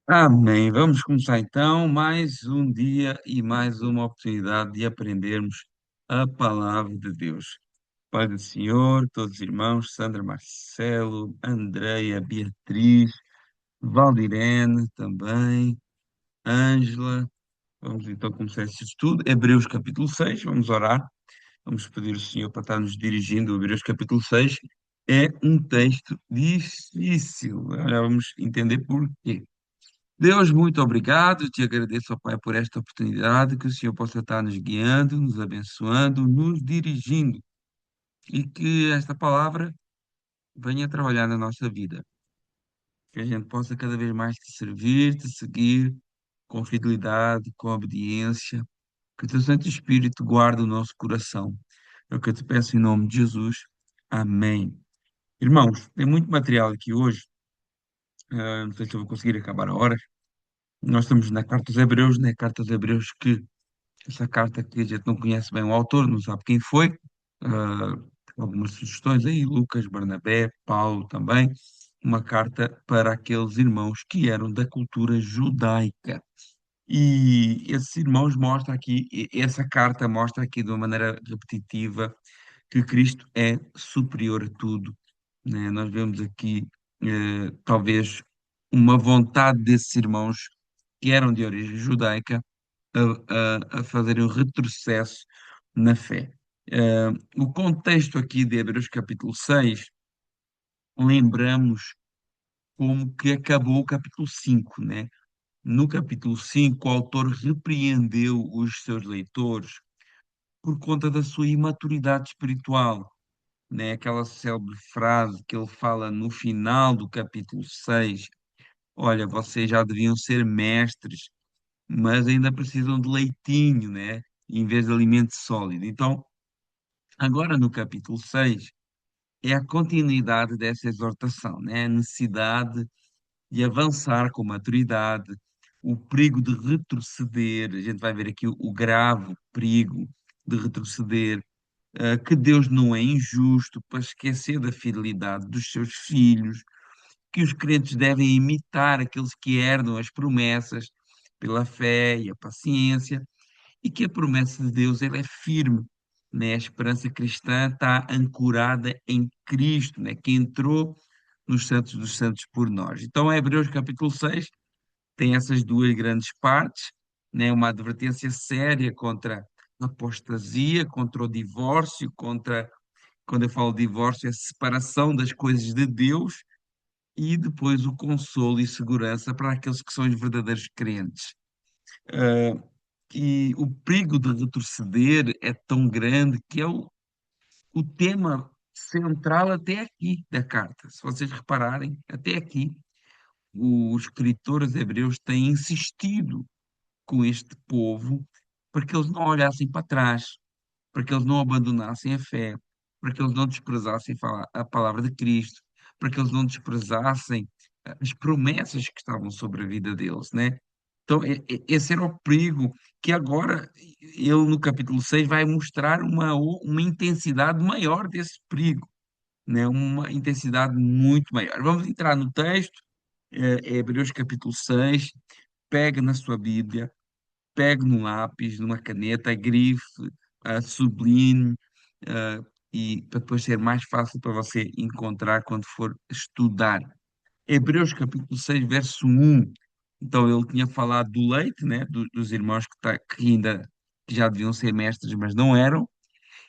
Amém. Vamos começar então mais um dia e mais uma oportunidade de aprendermos a palavra de Deus. Pai do Senhor, todos os irmãos, Sandra, Marcelo, Andreia, Beatriz, Valdirene também, Ângela. Vamos então começar esse estudo. Hebreus capítulo 6. Vamos orar. Vamos pedir ao Senhor para estar nos dirigindo. Hebreus capítulo 6 é um texto difícil. Agora vamos entender porquê. Deus, muito obrigado. Te agradeço, ó Pai, por esta oportunidade, que o Senhor possa estar nos guiando, nos abençoando, nos dirigindo e que esta palavra venha trabalhar na nossa vida. Que a gente possa cada vez mais te servir, te seguir com fidelidade, com obediência. Que o teu Santo Espírito guarde o nosso coração. É o que eu te peço em nome de Jesus. Amém. Irmãos, tem muito material aqui hoje. Não sei se eu vou conseguir acabar a hora. Nós estamos na Carta aos Hebreus, né? Carta aos Hebreus que essa carta que a gente não conhece bem o autor, não sabe quem foi. Ah, algumas sugestões aí, Lucas, Barnabé, Paulo também. Uma carta para aqueles irmãos que eram da cultura judaica. E esses irmãos mostram aqui, essa carta mostra aqui de uma maneira repetitiva que Cristo é superior a tudo, né? Nós vemos aqui, talvez, uma vontade desses irmãos que eram de origem judaica a fazerem um retrocesso na fé. O contexto aqui de Hebreus capítulo 6, lembramos como que acabou o capítulo 5, né? No capítulo 5, o autor repreendeu os seus leitores por conta da sua imaturidade espiritual, né? Aquela célebre frase que ele fala no final do capítulo 6: olha, vocês já deviam ser mestres, mas ainda precisam de leitinho, né? Em vez de alimento sólido. Então, agora no capítulo 6 é a continuidade dessa exortação, né? A necessidade de avançar com maturidade, o perigo de retroceder. A gente vai ver aqui o grave perigo de retroceder, que Deus não é injusto para esquecer da fidelidade dos seus filhos, que os crentes devem imitar aqueles que herdam as promessas pela fé e a paciência, e que a promessa de Deus ela é firme, né? A esperança cristã está ancorada em Cristo, né? Que entrou nos Santos dos Santos por nós. Então, Hebreus capítulo 6 tem essas duas grandes partes, né? Uma advertência séria contra a apostasia, contra o divórcio, contra, quando eu falo divórcio, é a separação das coisas de Deus, e depois o consolo e segurança para aqueles que são os verdadeiros crentes. Ah, e o perigo de retroceder é tão grande que é o tema central até aqui da carta. Se vocês repararem, até aqui, os escritores hebreus têm insistido com este povo para que eles não olhassem para trás, para que eles não abandonassem a fé, para que eles não desprezassem a palavra de Cristo, para que eles não desprezassem as promessas que estavam sobre a vida deles, né? Então, esse era o perigo que agora ele no capítulo 6 vai mostrar uma intensidade maior desse perigo, né? Uma intensidade muito maior. Vamos entrar no texto, Hebreus capítulo 6, pega na sua Bíblia, pegue num lápis, numa caneta, grife, sublinhe, ah, e para depois ser mais fácil para você encontrar quando for estudar. Hebreus capítulo 6 verso 1. Então ele tinha falado do leite, né, dos irmãos que ainda que já deviam ser mestres, mas não eram.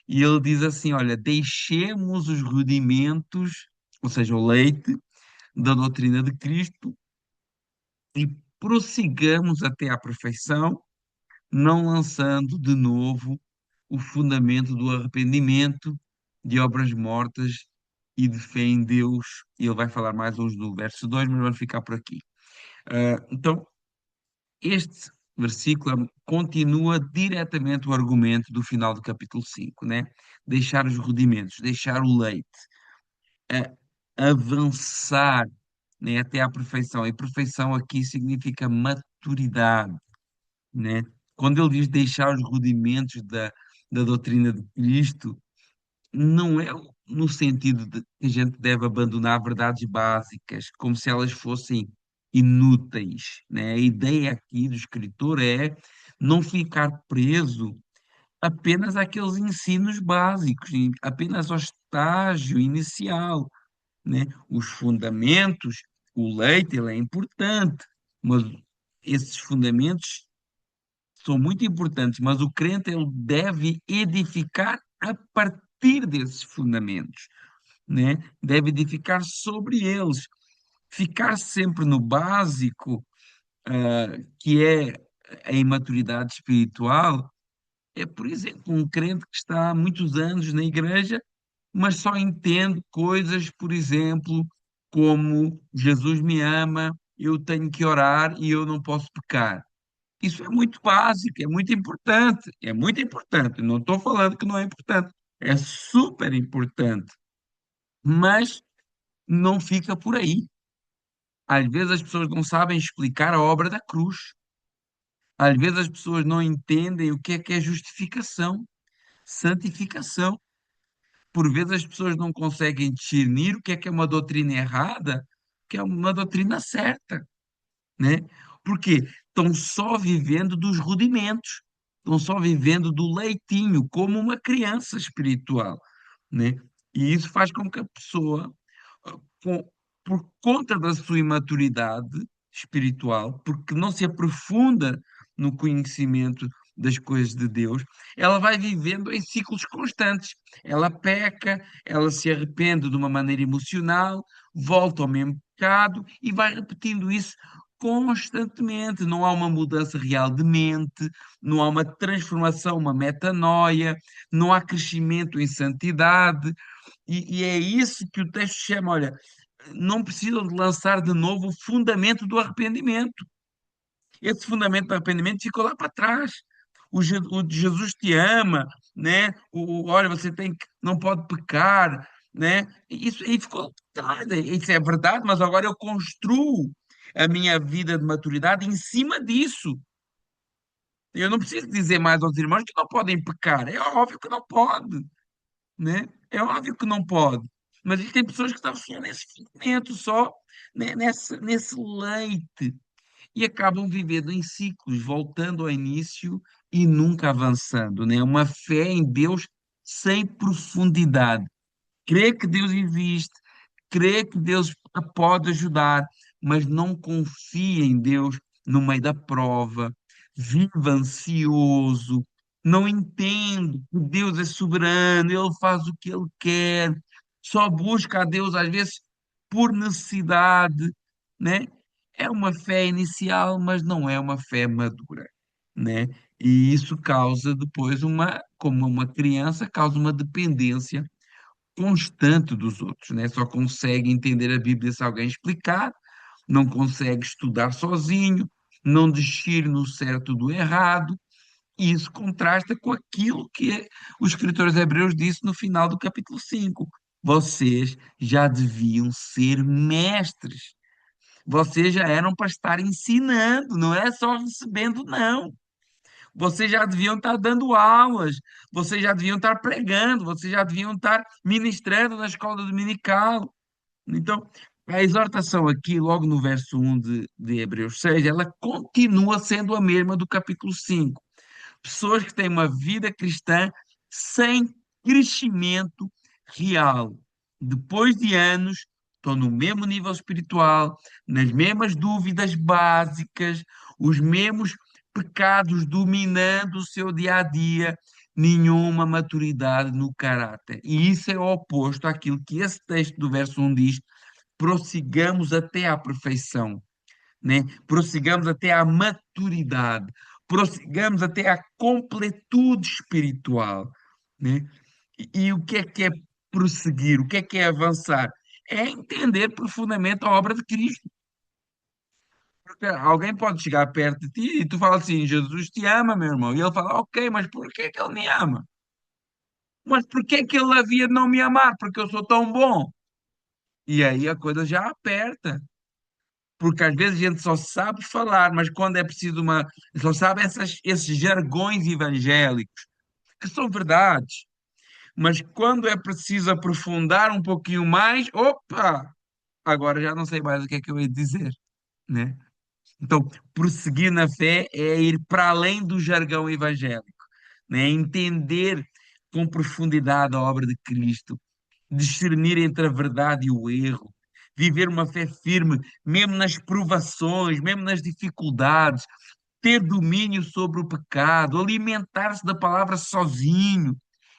E ele diz assim: olha, deixemos os rudimentos, ou seja, o leite, da doutrina de Cristo e prossigamos até à perfeição, não lançando de novo o fundamento do arrependimento, de obras mortas e de fé em Deus. E ele vai falar mais hoje no verso 2, mas vamos ficar por aqui. Então, este versículo continua diretamente o argumento do final do capítulo 5, né? Deixar os rudimentos, deixar o leite, avançar, né, até à perfeição. E perfeição aqui significa maturidade, né? Quando ele diz deixar os rudimentos da doutrina de Cristo, não é no sentido de que a gente deve abandonar verdades básicas, como se elas fossem inúteis, né? A ideia aqui do escritor é não ficar preso apenas àqueles ensinos básicos, apenas ao estágio inicial, né? Os fundamentos, o leite, ele é importante, mas esses fundamentos são muito importantes, mas o crente ele deve edificar a partir desses fundamentos, né? Deve edificar sobre eles, ficar sempre no básico, que é a imaturidade espiritual. É, por exemplo, um crente que está há muitos anos na igreja, mas só entende coisas, por exemplo, como Jesus me ama, eu tenho que orar e eu não posso pecar. Isso é muito básico, é muito importante, é muito importante. Não estou falando que não é importante, é super importante, mas não fica por aí. Às vezes as pessoas não sabem explicar a obra da cruz. Às vezes as pessoas não entendem o que é justificação, santificação. Por vezes as pessoas não conseguem discernir o que é uma doutrina errada, o que é uma doutrina certa, né? Porque estão só vivendo dos rudimentos, estão só vivendo do leitinho, como uma criança espiritual, né? E isso faz com que a pessoa, com- por conta da sua imaturidade espiritual, porque não se aprofunda no conhecimento das coisas de Deus, ela vai vivendo em ciclos constantes. Ela peca, ela se arrepende de uma maneira emocional, volta ao mesmo pecado e vai repetindo isso constantemente. Não há uma mudança real de mente, não há uma transformação, uma metanoia, não há crescimento em santidade. E é isso que o texto chama, olha, não precisam de lançar de novo o fundamento do arrependimento. Esse fundamento do arrependimento ficou lá para trás. O de Jesus te ama, né? Olha, você tem que, não pode pecar, né? Isso aí ficou lá para trás. Isso é verdade, mas agora eu construo a minha vida de maturidade em cima disso. Eu não preciso dizer mais aos irmãos que não podem pecar. É óbvio que não pode, né? É óbvio que não pode. Mas existem pessoas que estão só nesse fundamento, só né, nesse leite, e acabam vivendo em ciclos, voltando ao início e nunca avançando, né? Uma fé em Deus sem profundidade. Crer que Deus existe, crer que Deus a pode ajudar, mas não confia em Deus no meio da prova, vive ansioso, não entende que Deus é soberano, Ele faz o que Ele quer, só busca a Deus às vezes por necessidade, né? É uma fé inicial, mas não é uma fé madura, né? E isso causa depois como uma criança, causa uma dependência constante dos outros, né? Só consegue entender a Bíblia se alguém explicar, não consegue estudar sozinho, não discerne no certo do errado, e isso contrasta com aquilo que o escritor aos Hebreus disse no final do capítulo 5. Vocês já deviam ser mestres. Vocês já eram para estar ensinando, não é só recebendo, não. Vocês já deviam estar dando aulas, vocês já deviam estar pregando, vocês já deviam estar ministrando na escola dominical. Então, a exortação aqui, logo no verso 1 de Hebreus 6, ela continua sendo a mesma do capítulo 5. Pessoas que têm uma vida cristã sem crescimento real. Depois de anos, estão no mesmo nível espiritual, nas mesmas dúvidas básicas, os mesmos pecados dominando o seu dia a dia, nenhuma maturidade no caráter. E isso é o oposto àquilo que esse texto do verso 1 diz: prossigamos até à perfeição, né? Prossigamos até à maturidade, prossigamos até à completude espiritual, né? E o que é prosseguir? O que é avançar? É entender profundamente a obra de Cristo. Porque alguém pode chegar perto de ti e tu fala assim: Jesus te ama, meu irmão. E ele fala: Ok, mas por que ele me ama? Mas por que ele havia de não me amar? Porque eu sou tão bom. E aí a coisa já aperta. Porque às vezes a gente só sabe falar, mas quando é preciso só sabe esses jargões evangélicos, que são verdades, mas quando é preciso aprofundar um pouquinho mais, opa, agora já não sei mais o que é que eu ia dizer. né? Então, prosseguir na fé é ir para além do jargão evangélico, né? Entender com profundidade a obra de Cristo, discernir entre a verdade e o erro, viver uma fé firme, mesmo nas provações, mesmo nas dificuldades, ter domínio sobre o pecado, alimentar-se da palavra sozinho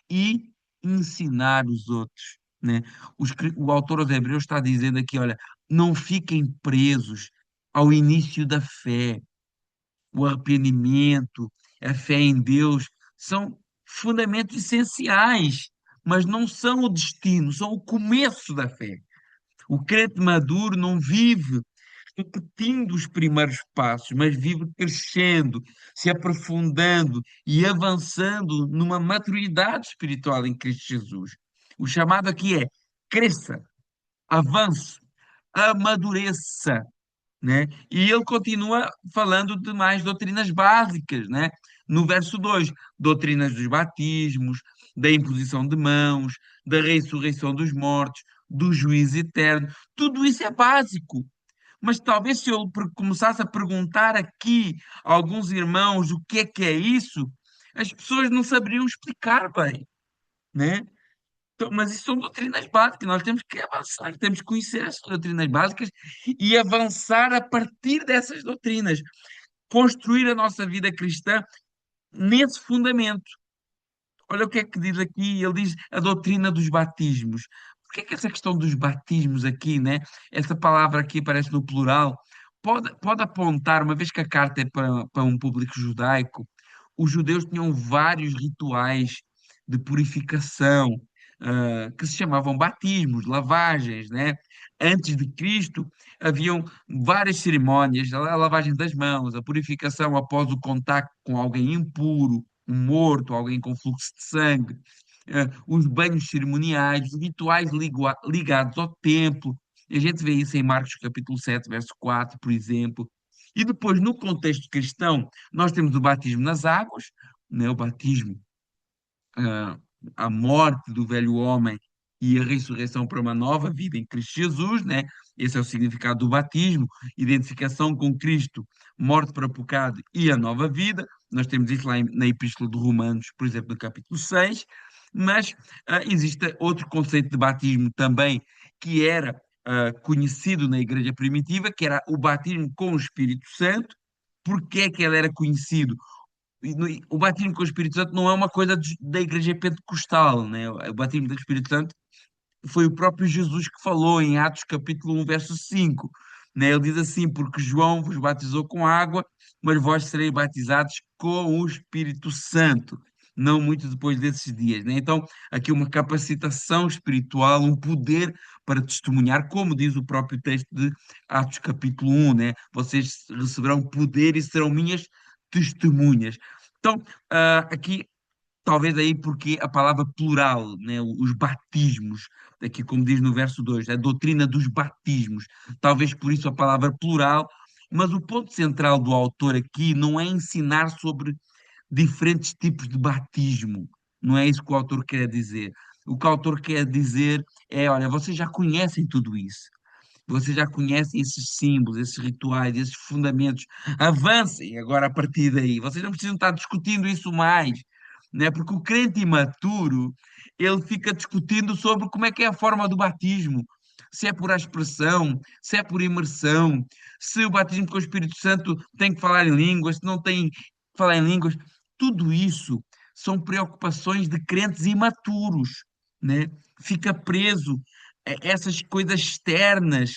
e ensinar os outros, né? O autor aos Hebreus está dizendo aqui, olha, não fiquem presos ao início da fé. O arrependimento, a fé em Deus são fundamentos essenciais, mas não são o destino, são o começo da fé. O crente maduro não vive repetindo os primeiros passos, mas vive crescendo, se aprofundando e avançando numa maturidade espiritual em Cristo Jesus. O chamado aqui é cresça, avance, amadureça, né? E ele continua falando de mais doutrinas básicas, né? No verso 2, doutrinas dos batismos, da imposição de mãos, da ressurreição dos mortos, do juízo eterno. Tudo isso é básico. Mas talvez se eu começasse a perguntar aqui a alguns irmãos o que é isso, as pessoas não saberiam explicar bem, né? Então, mas isso são doutrinas básicas, nós temos que avançar, temos que conhecer essas doutrinas básicas e avançar a partir dessas doutrinas, construir a nossa vida cristã nesse fundamento. Olha o que é que diz aqui, ele diz a doutrina dos batismos. Por que é que essa questão dos batismos aqui, né? Essa palavra aqui aparece no plural, pode apontar, uma vez que a carta é para um público judaico, os judeus tinham vários rituais de purificação, que se chamavam batismos, lavagens, né? Antes de Cristo, haviam várias cerimónias, a lavagem das mãos, a purificação após o contacto com alguém impuro, um morto, alguém com fluxo de sangue, os banhos cerimoniais, os rituais ligados ao templo. A gente vê isso em Marcos capítulo 7 verso 4 por exemplo. E depois, no contexto cristão, nós temos o batismo nas águas, né, o batismo, ah, a morte do velho homem e a ressurreição para uma nova vida em Cristo Jesus, né? Esse é o significado do batismo, identificação com Cristo, morte para o pecado e a nova vida. Nós temos isso lá na Epístola de Romanos, por exemplo, no capítulo 6, mas existe outro conceito de batismo também que era conhecido na Igreja Primitiva, que era o batismo com o Espírito Santo. Porque é que ele era conhecido? O batismo com o Espírito Santo não é uma coisa da Igreja Pentecostal, né? O batismo do Espírito Santo foi o próprio Jesus que falou em Atos capítulo 1, verso 5, né? Ele diz assim, porque João vos batizou com água, mas vós sereis batizados com o Espírito Santo, não muito depois desses dias, né? Então, aqui uma capacitação espiritual, um poder para testemunhar, como diz o próprio texto de Atos capítulo 1, né? Vocês receberão poder e serão minhas testemunhas. Então, aqui talvez aí porque a palavra plural, né, os batismos, aqui como diz no verso 2, a doutrina dos batismos, talvez por isso a palavra plural, mas o ponto central do autor aqui não é ensinar sobre diferentes tipos de batismo, não é isso que o autor quer dizer. O que o autor quer dizer é, olha, vocês já conhecem tudo isso. Vocês já conhecem esses símbolos, esses rituais, esses fundamentos. Avancem agora a partir daí. Vocês não precisam estar discutindo isso mais, né? Porque o crente imaturo, ele fica discutindo sobre como é que é a forma do batismo. Se é por aspersão, se é por imersão, se o batismo com o Espírito Santo tem que falar em línguas, se não tem que falar em línguas. Tudo isso são preocupações de crentes imaturos, né? Fica preso essas coisas externas.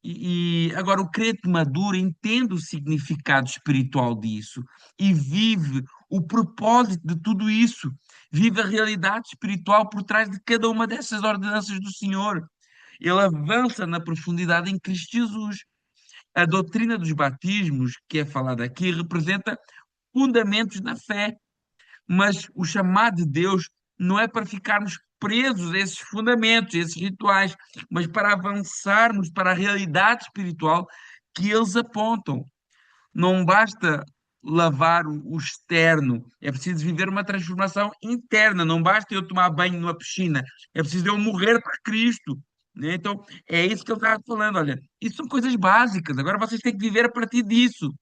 E agora o crente maduro entende o significado espiritual disso e vive o propósito de tudo isso, vive a realidade espiritual por trás de cada uma dessas ordenanças do Senhor. Ele avança na profundidade em Cristo Jesus. A doutrina dos batismos, que é falada aqui, representa fundamentos na fé, mas o chamado de Deus não é para ficarmos presos a esses fundamentos, a esses rituais, mas para avançarmos para a realidade espiritual que eles apontam. Não basta lavar o externo, é preciso viver uma transformação interna. Não basta eu tomar banho numa piscina, é preciso eu morrer para Cristo, né? Então, é isso que ele estava falando, olha, isso são coisas básicas, agora vocês têm que viver a partir disso.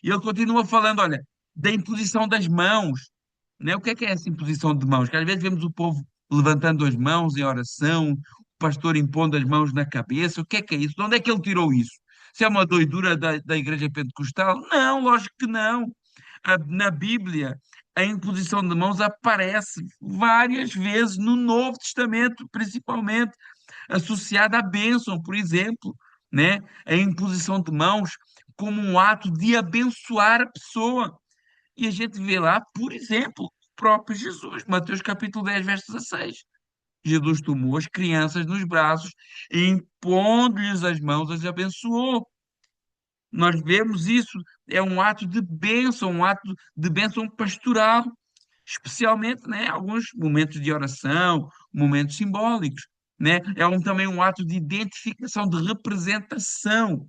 E ele continua falando, olha, da imposição das mãos, né? O que é essa imposição de mãos? Que às vezes vemos o povo levantando as mãos em oração, o pastor impondo as mãos na cabeça, o que é isso? De onde é que ele tirou isso? Se é uma doidura da Igreja Pentecostal? Não, lógico que não. Na Bíblia, a imposição de mãos aparece várias vezes no Novo Testamento, principalmente associada à bênção, por exemplo, né? A imposição de mãos como um ato de abençoar a pessoa. E a gente vê lá, por exemplo, o próprio Jesus, Mateus capítulo 10 verso 16. Jesus tomou as crianças nos braços e impondo-lhes as mãos, as abençoou. Nós vemos isso, é um ato de bênção, um ato de bênção pastoral, especialmente, né, alguns momentos de oração, momentos simbólicos, né? Também um ato de identificação, de representação.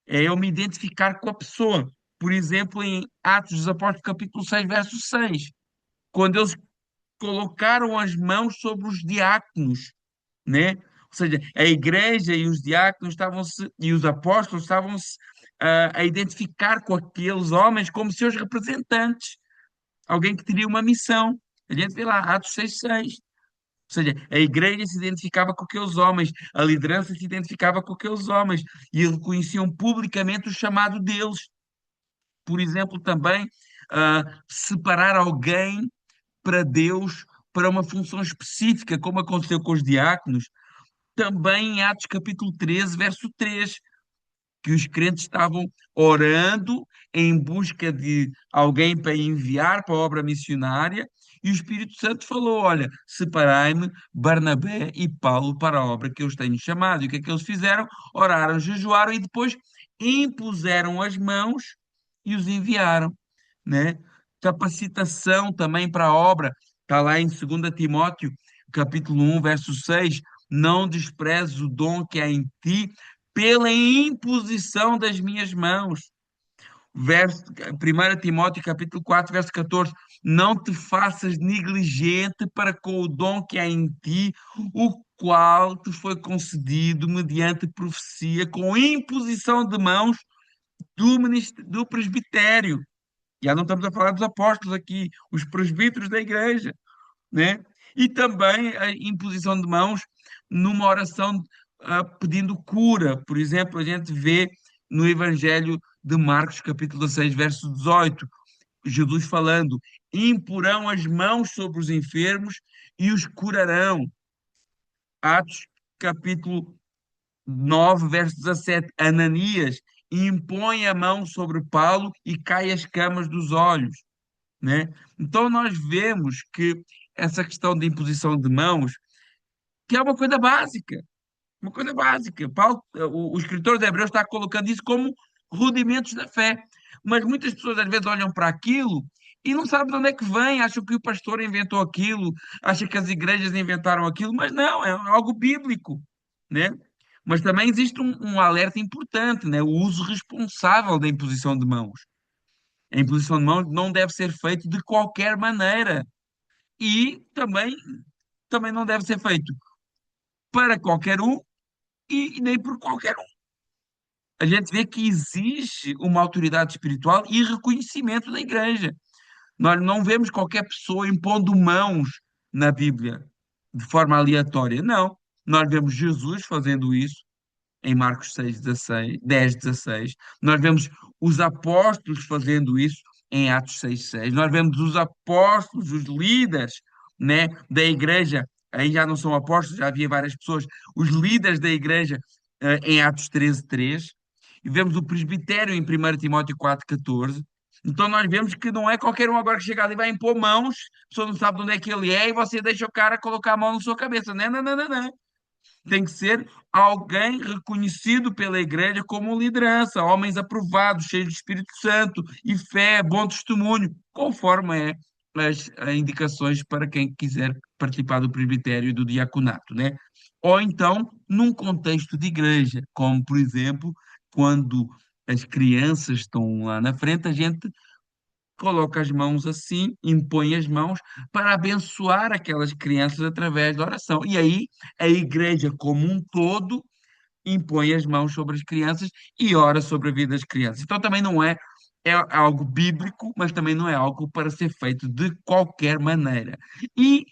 É eu me identificar com a pessoa. Por exemplo, em Atos dos Apóstolos, capítulo 6 verso 6, quando eles colocaram as mãos sobre os diáconos, né? Ou seja, a igreja e os diáconos estavam-se, e os apóstolos estavam-se a identificar com aqueles homens como seus representantes, alguém que teria uma missão. A gente vê lá, Atos 6:6. Ou seja, a igreja se identificava com aqueles homens, a liderança se identificava com aqueles homens e reconheciam publicamente o chamado deles. Por exemplo, também separar alguém para Deus, para uma função específica, como aconteceu com os diáconos, também em Atos capítulo 13, verso 3, que os crentes estavam orando em busca de alguém para enviar para a obra missionária, e o Espírito Santo falou: Olha, separai-me Barnabé e Paulo para a obra que eu os tenho chamado. E o que é que eles fizeram? Oraram, jejuaram e depois impuseram as mãos e os enviaram, né? Capacitação também para a obra, está lá em 2 Timóteo, capítulo 1, verso 6. Não desprezes o dom que há em ti pela imposição das minhas mãos. Verso, 1 Timóteo capítulo 4, verso 14. Não te faças negligente para com o dom que há em ti, o qual te foi concedido mediante profecia, com imposição de mãos do presbitério. Já não estamos a falar dos apóstolos aqui, os presbíteros da igreja, né? E também a imposição de mãos numa oração pedindo cura. Por exemplo, a gente vê no Evangelho de Marcos, capítulo 6 verso 18, Jesus falando: imporão as mãos sobre os enfermos e os curarão. Atos, capítulo 9 verso 17, Ananias impõe a mão sobre Paulo e cai as camas dos olhos, né? Então nós vemos que essa questão de imposição de mãos, que é uma coisa básica. Paulo, o escritor de Hebreus está colocando isso como rudimentos da fé, mas muitas pessoas às vezes olham para aquilo e não sabem de onde é que vem, acham que o pastor inventou aquilo, acham que as igrejas inventaram aquilo, mas não, é algo bíblico, né? Mas também existe um alerta importante, né? O uso responsável da imposição de mãos. A imposição de mãos não deve ser feita de qualquer maneira e também não deve ser feito para qualquer um e nem por qualquer um. A gente vê que exige uma autoridade espiritual e reconhecimento da igreja. Nós não vemos qualquer pessoa impondo mãos na Bíblia de forma aleatória. Não. Nós vemos Jesus fazendo isso em Marcos 6:16, 10:16. Nós vemos os apóstolos fazendo isso em Atos 6:6. Nós vemos os apóstolos, os líderes, né, da igreja, aí já não são apóstolos, já havia várias pessoas, os líderes da igreja em Atos 13:3. E vemos o presbitério em 1 Timóteo 4:14. Então nós vemos que não é qualquer um agora que chega ali e vai impor mãos, a pessoa não sabe de onde é que ele é e você deixa o cara colocar a mão na sua cabeça. Não, não, não, não, não. Tem que ser alguém reconhecido pela igreja como liderança, homens aprovados, cheios de Espírito Santo e fé, bom testemunho, conforme as indicações para quem quiser participar do presbitério e do diaconato, né? Ou então, num contexto de igreja, como, por exemplo, quando as crianças estão lá na frente, a gente coloca as mãos assim, impõe as mãos para abençoar aquelas crianças através da oração. E aí a igreja como um todo impõe as mãos sobre as crianças e ora sobre a vida das crianças. Então também não é, é algo bíblico, mas também não é algo para ser feito de qualquer maneira. E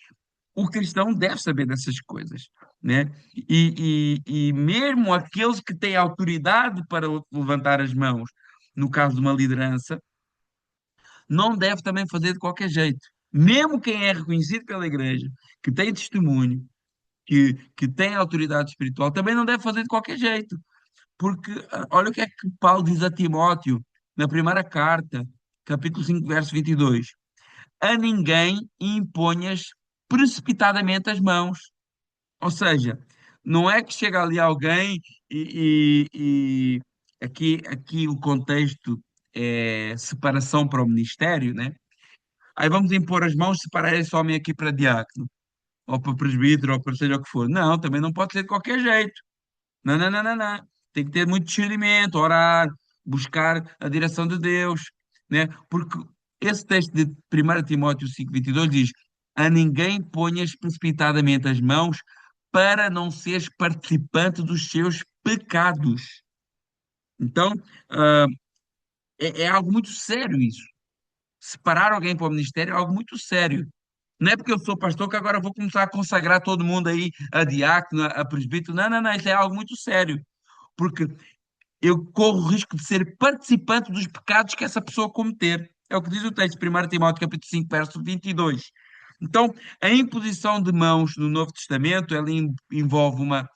o cristão deve saber dessas coisas, né? E mesmo aqueles que têm autoridade para levantar as mãos, no caso de uma liderança, não deve também fazer de qualquer jeito. Mesmo quem é reconhecido pela igreja, que tem testemunho, que tem autoridade espiritual, também não deve fazer de qualquer jeito. Porque olha o que é que Paulo diz a Timóteo na primeira carta, capítulo 5 verso 22. A ninguém imponhas precipitadamente as mãos. Ou seja, não é que chega ali alguém e aqui o contexto é separação para o ministério, né? Aí vamos impor as mãos, separar esse homem aqui para diácono, ou para presbítero, ou para seja o que for. Não, também não pode ser de qualquer jeito. Não, não, não, não, não. Tem que ter muito discernimento, orar, buscar a direção de Deus, né? Porque esse texto de 1 Timóteo 5:22 diz: A ninguém ponhas precipitadamente as mãos para não seres participante dos seus pecados. Então, ah, é algo muito sério isso. Separar alguém para o ministério é algo muito sério. Não é porque eu sou pastor que agora eu vou começar a consagrar todo mundo aí a diácono, a presbítero. Não, não, não. Isso é algo muito sério. Porque eu corro o risco de ser participante dos pecados que essa pessoa cometer. É o que diz o texto, 1 Timóteo capítulo 5, verso 22. Então, a imposição de mãos no Novo Testamento, ela envolve uma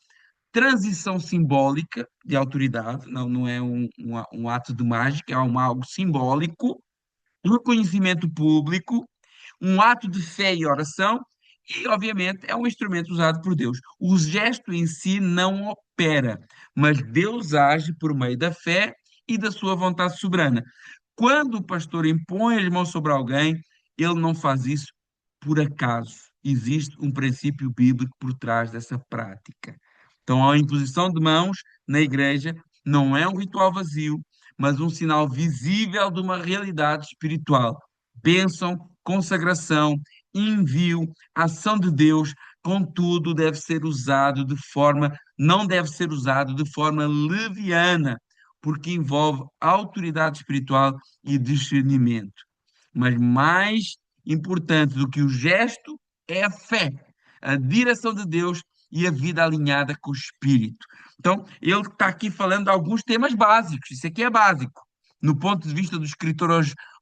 transição simbólica de autoridade, não é um ato de mágica, é algo simbólico, um reconhecimento público, um ato de fé e oração, e, obviamente, é um instrumento usado por Deus. O gesto em si não opera, mas Deus age por meio da fé e da sua vontade soberana. Quando o pastor impõe as mãos sobre alguém, ele não faz isso por acaso. Existe um princípio bíblico por trás dessa prática. Então, a imposição de mãos na igreja não é um ritual vazio, mas um sinal visível de uma realidade espiritual. Bênção, consagração, envio, ação de Deus, contudo, não deve ser usado de forma leviana, porque envolve autoridade espiritual e discernimento. Mas mais importante do que o gesto é a fé, a direção de Deus e a vida alinhada com o Espírito. Então, ele está aqui falando de alguns temas básicos, isso aqui é básico, no ponto de vista do escritor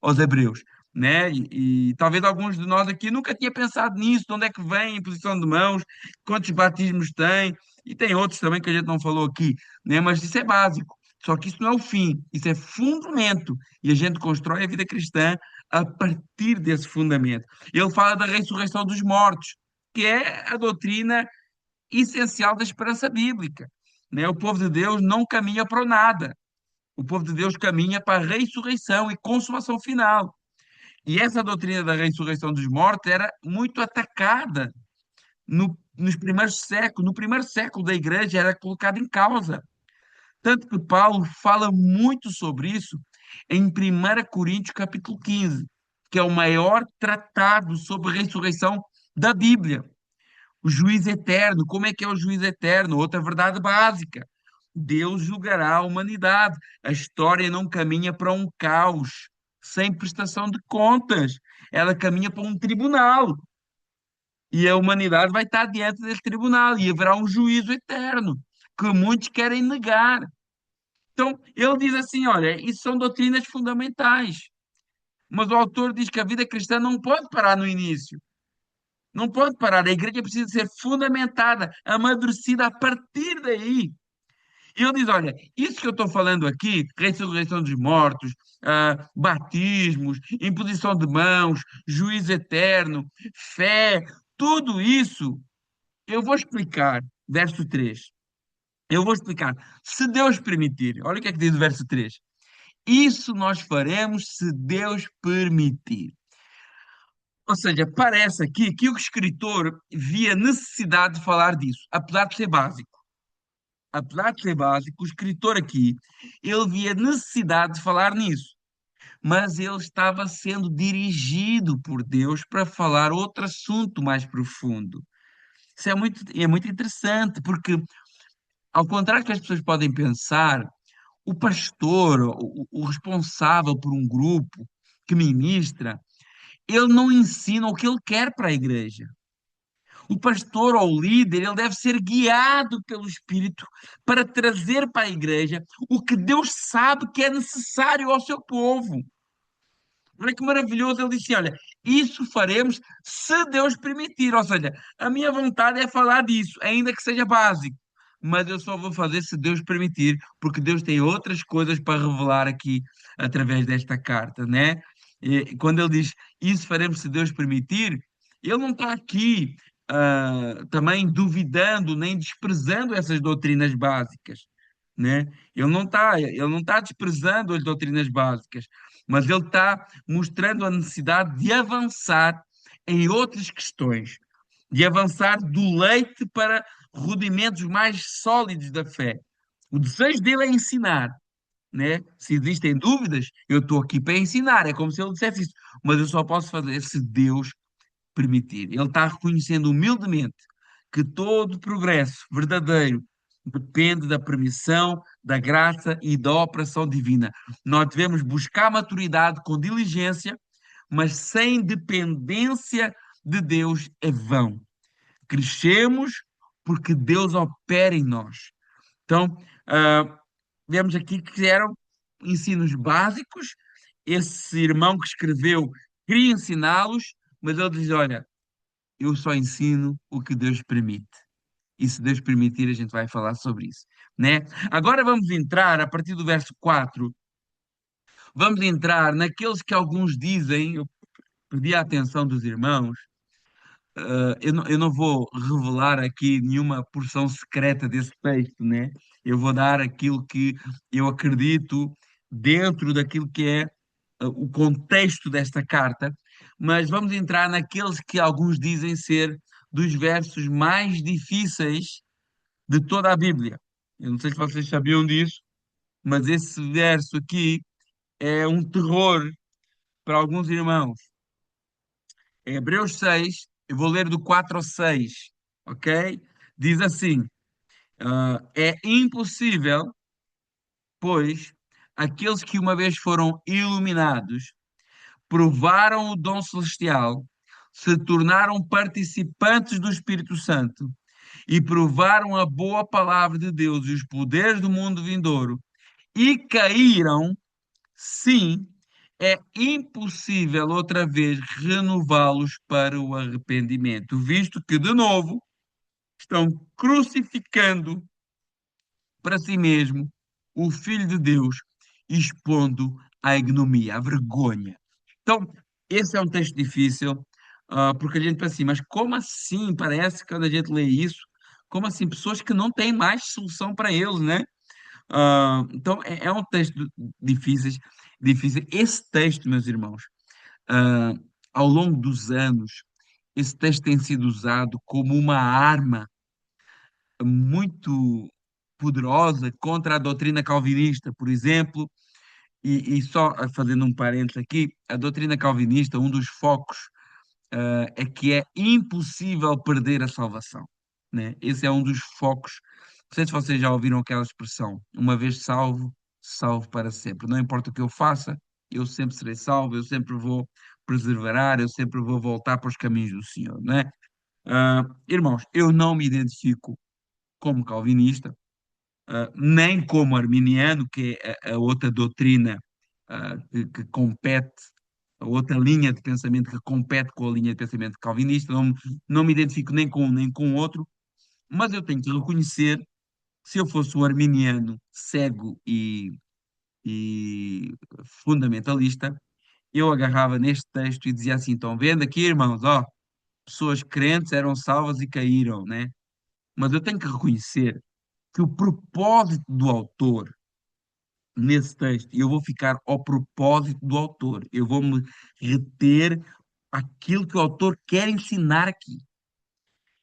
aos Hebreus. Né? E talvez alguns de nós aqui nunca tinha pensado nisso, de onde é que vem a posição de mãos, quantos batismos tem, e tem outros também que a gente não falou aqui, né? Mas isso é básico. Só que isso não é o fim, isso é fundamento. E a gente constrói a vida cristã a partir desse fundamento. Ele fala da ressurreição dos mortos, que é a doutrina essencial da esperança bíblica. Né? O povo de Deus não caminha para o nada. O povo de Deus caminha para a ressurreição e consumação final. E essa doutrina da ressurreição dos mortos era muito atacada nos primeiros séculos. No primeiro século da igreja era colocada em causa. Tanto que Paulo fala muito sobre isso em 1 capítulo 15, que é o maior tratado sobre ressurreição da Bíblia. O juiz eterno, como é que é o juiz eterno? Outra verdade básica. Deus julgará a humanidade. A história não caminha para um caos sem prestação de contas. Ela caminha para um tribunal. E a humanidade vai estar diante desse tribunal e haverá um juízo eterno que muitos querem negar. Então, ele diz assim: olha, isso são doutrinas fundamentais. Mas o autor diz que a vida cristã não pode parar no início. Não pode parar. A igreja precisa ser fundamentada, amadurecida a partir daí. E ele diz: olha, isso que eu estou falando aqui, ressurreição dos mortos, batismos, imposição de mãos, juízo eterno, fé, tudo isso, eu vou explicar. Verso 3. Eu vou explicar. Se Deus permitir, olha o que é que diz o verso 3. Isso nós faremos se Deus permitir. Ou seja, parece aqui que o escritor via necessidade de falar disso, apesar de ser básico. Apesar de ser básico, o escritor aqui, ele via necessidade de falar nisso. mas ele estava sendo dirigido por Deus para falar outro assunto mais profundo. Isso é muito interessante, porque, ao contrário do que as pessoas podem pensar, o pastor, o responsável por um grupo que ministra, ele não ensina o que ele quer para a igreja. O pastor ou o líder, ele deve ser guiado pelo Espírito para trazer para a igreja o que Deus sabe que é necessário ao seu povo. Olha que maravilhoso, ele disse: olha, isso faremos se Deus permitir. Ou seja, a minha vontade é falar disso, ainda que seja básico, mas eu só vou fazer se Deus permitir, porque Deus tem outras coisas para revelar aqui através desta carta, né? E quando ele diz isso faremos se Deus permitir, ele não está aqui também duvidando nem desprezando essas doutrinas básicas, né? Ele não está desprezando as doutrinas básicas, mas ele está mostrando a necessidade de avançar em outras questões, de avançar do leite para rudimentos mais sólidos da fé. O desejo dele é ensinar, né? Se existem dúvidas, eu estou aqui para ensinar. É como se ele dissesse isso, mas eu só posso fazer se Deus permitir. Ele está reconhecendo humildemente que todo progresso verdadeiro depende da permissão, da graça e da operação divina. Nós devemos buscar maturidade com diligência, mas sem dependência de Deus é vão. Crescemos porque Deus opera em nós. Então, vemos aqui que eram ensinos básicos. Esse irmão que escreveu queria ensiná-los, mas ele diz: olha, eu só ensino o que Deus permite. E se Deus permitir, a gente vai falar sobre isso, né? Agora vamos entrar, a partir do verso 4, vamos entrar naqueles que alguns dizem, eu pedi a atenção dos irmãos, eu não vou revelar aqui nenhuma porção secreta desse texto, né? Eu vou dar aquilo que eu acredito dentro daquilo que é o contexto desta carta, mas vamos entrar naqueles que alguns dizem ser dos versos mais difíceis de toda a Bíblia. Eu não sei se vocês sabiam disso, mas esse verso aqui é um terror para alguns irmãos. É Hebreus 6, eu vou ler do 4 ao 6, ok? Diz assim: é impossível, pois, aqueles que uma vez foram iluminados, provaram o dom celestial, se tornaram participantes do Espírito Santo e provaram a boa palavra de Deus e os poderes do mundo vindouro e caíram, sim, é impossível outra vez renová-los para o arrependimento, visto que, de novo, estão crucificando para si mesmo o Filho de Deus, expondo a ignomia, a vergonha. Então, esse é um texto difícil, porque a gente pensa assim, mas como assim? Parece que quando a gente lê isso, como assim? Pessoas que não têm mais solução para eles, né? Então, é um texto difícil, difícil. Esse texto, meus irmãos, ah, ao longo dos anos, esse texto tem sido usado como uma arma muito poderosa contra a doutrina calvinista, por exemplo, e só fazendo um parênteses aqui, a doutrina calvinista, um dos focos, é que é impossível perder a salvação, né? Esse é um dos focos. Não sei se vocês já ouviram aquela expressão, uma vez salvo, salvo para sempre. Não importa o que eu faça, eu sempre serei salvo, eu sempre vou perseverar, eu sempre vou voltar para os caminhos do Senhor, né? Irmãos, eu não me identifico como calvinista, nem como arminiano, que é a outra doutrina que compete, a outra linha de pensamento que compete com a linha de pensamento calvinista. Não me identifico nem com um nem com o outro, mas eu tenho que reconhecer, se eu fosse um arminiano cego e fundamentalista, eu agarrava neste texto e dizia assim: estão vendo aqui, irmãos, ó, pessoas crentes eram salvas e caíram, né? Mas eu tenho que reconhecer que o propósito do autor nesse texto, e eu vou ficar ao propósito do autor, eu vou me reter aquilo que o autor quer ensinar aqui.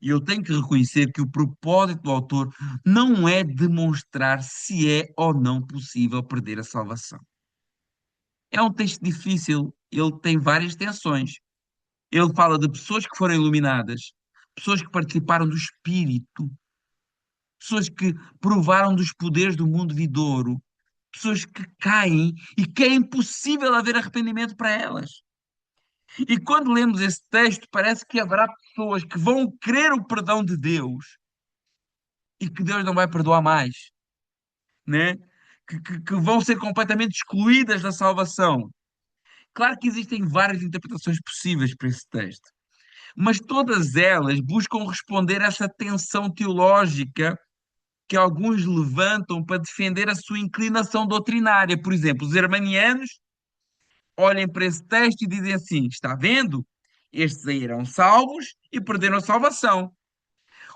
E eu tenho que reconhecer que o propósito do autor não é demonstrar se é ou não possível perder a salvação. É um texto difícil, ele tem várias tensões. Ele fala de pessoas que foram iluminadas, pessoas que participaram do Espírito, pessoas que provaram dos poderes do mundo vindouro, pessoas que caem e que é impossível haver arrependimento para elas. E quando lemos esse texto, parece que haverá pessoas que vão querer o perdão de Deus e que Deus não vai perdoar mais, né? Que vão ser completamente excluídas da salvação. Claro que existem várias interpretações possíveis para esse texto, mas todas elas buscam responder a essa tensão teológica que alguns levantam para defender a sua inclinação doutrinária. Por exemplo, os armanianos olhem para esse texto e dizem assim: está vendo? Estes aí eram salvos e perderam a salvação.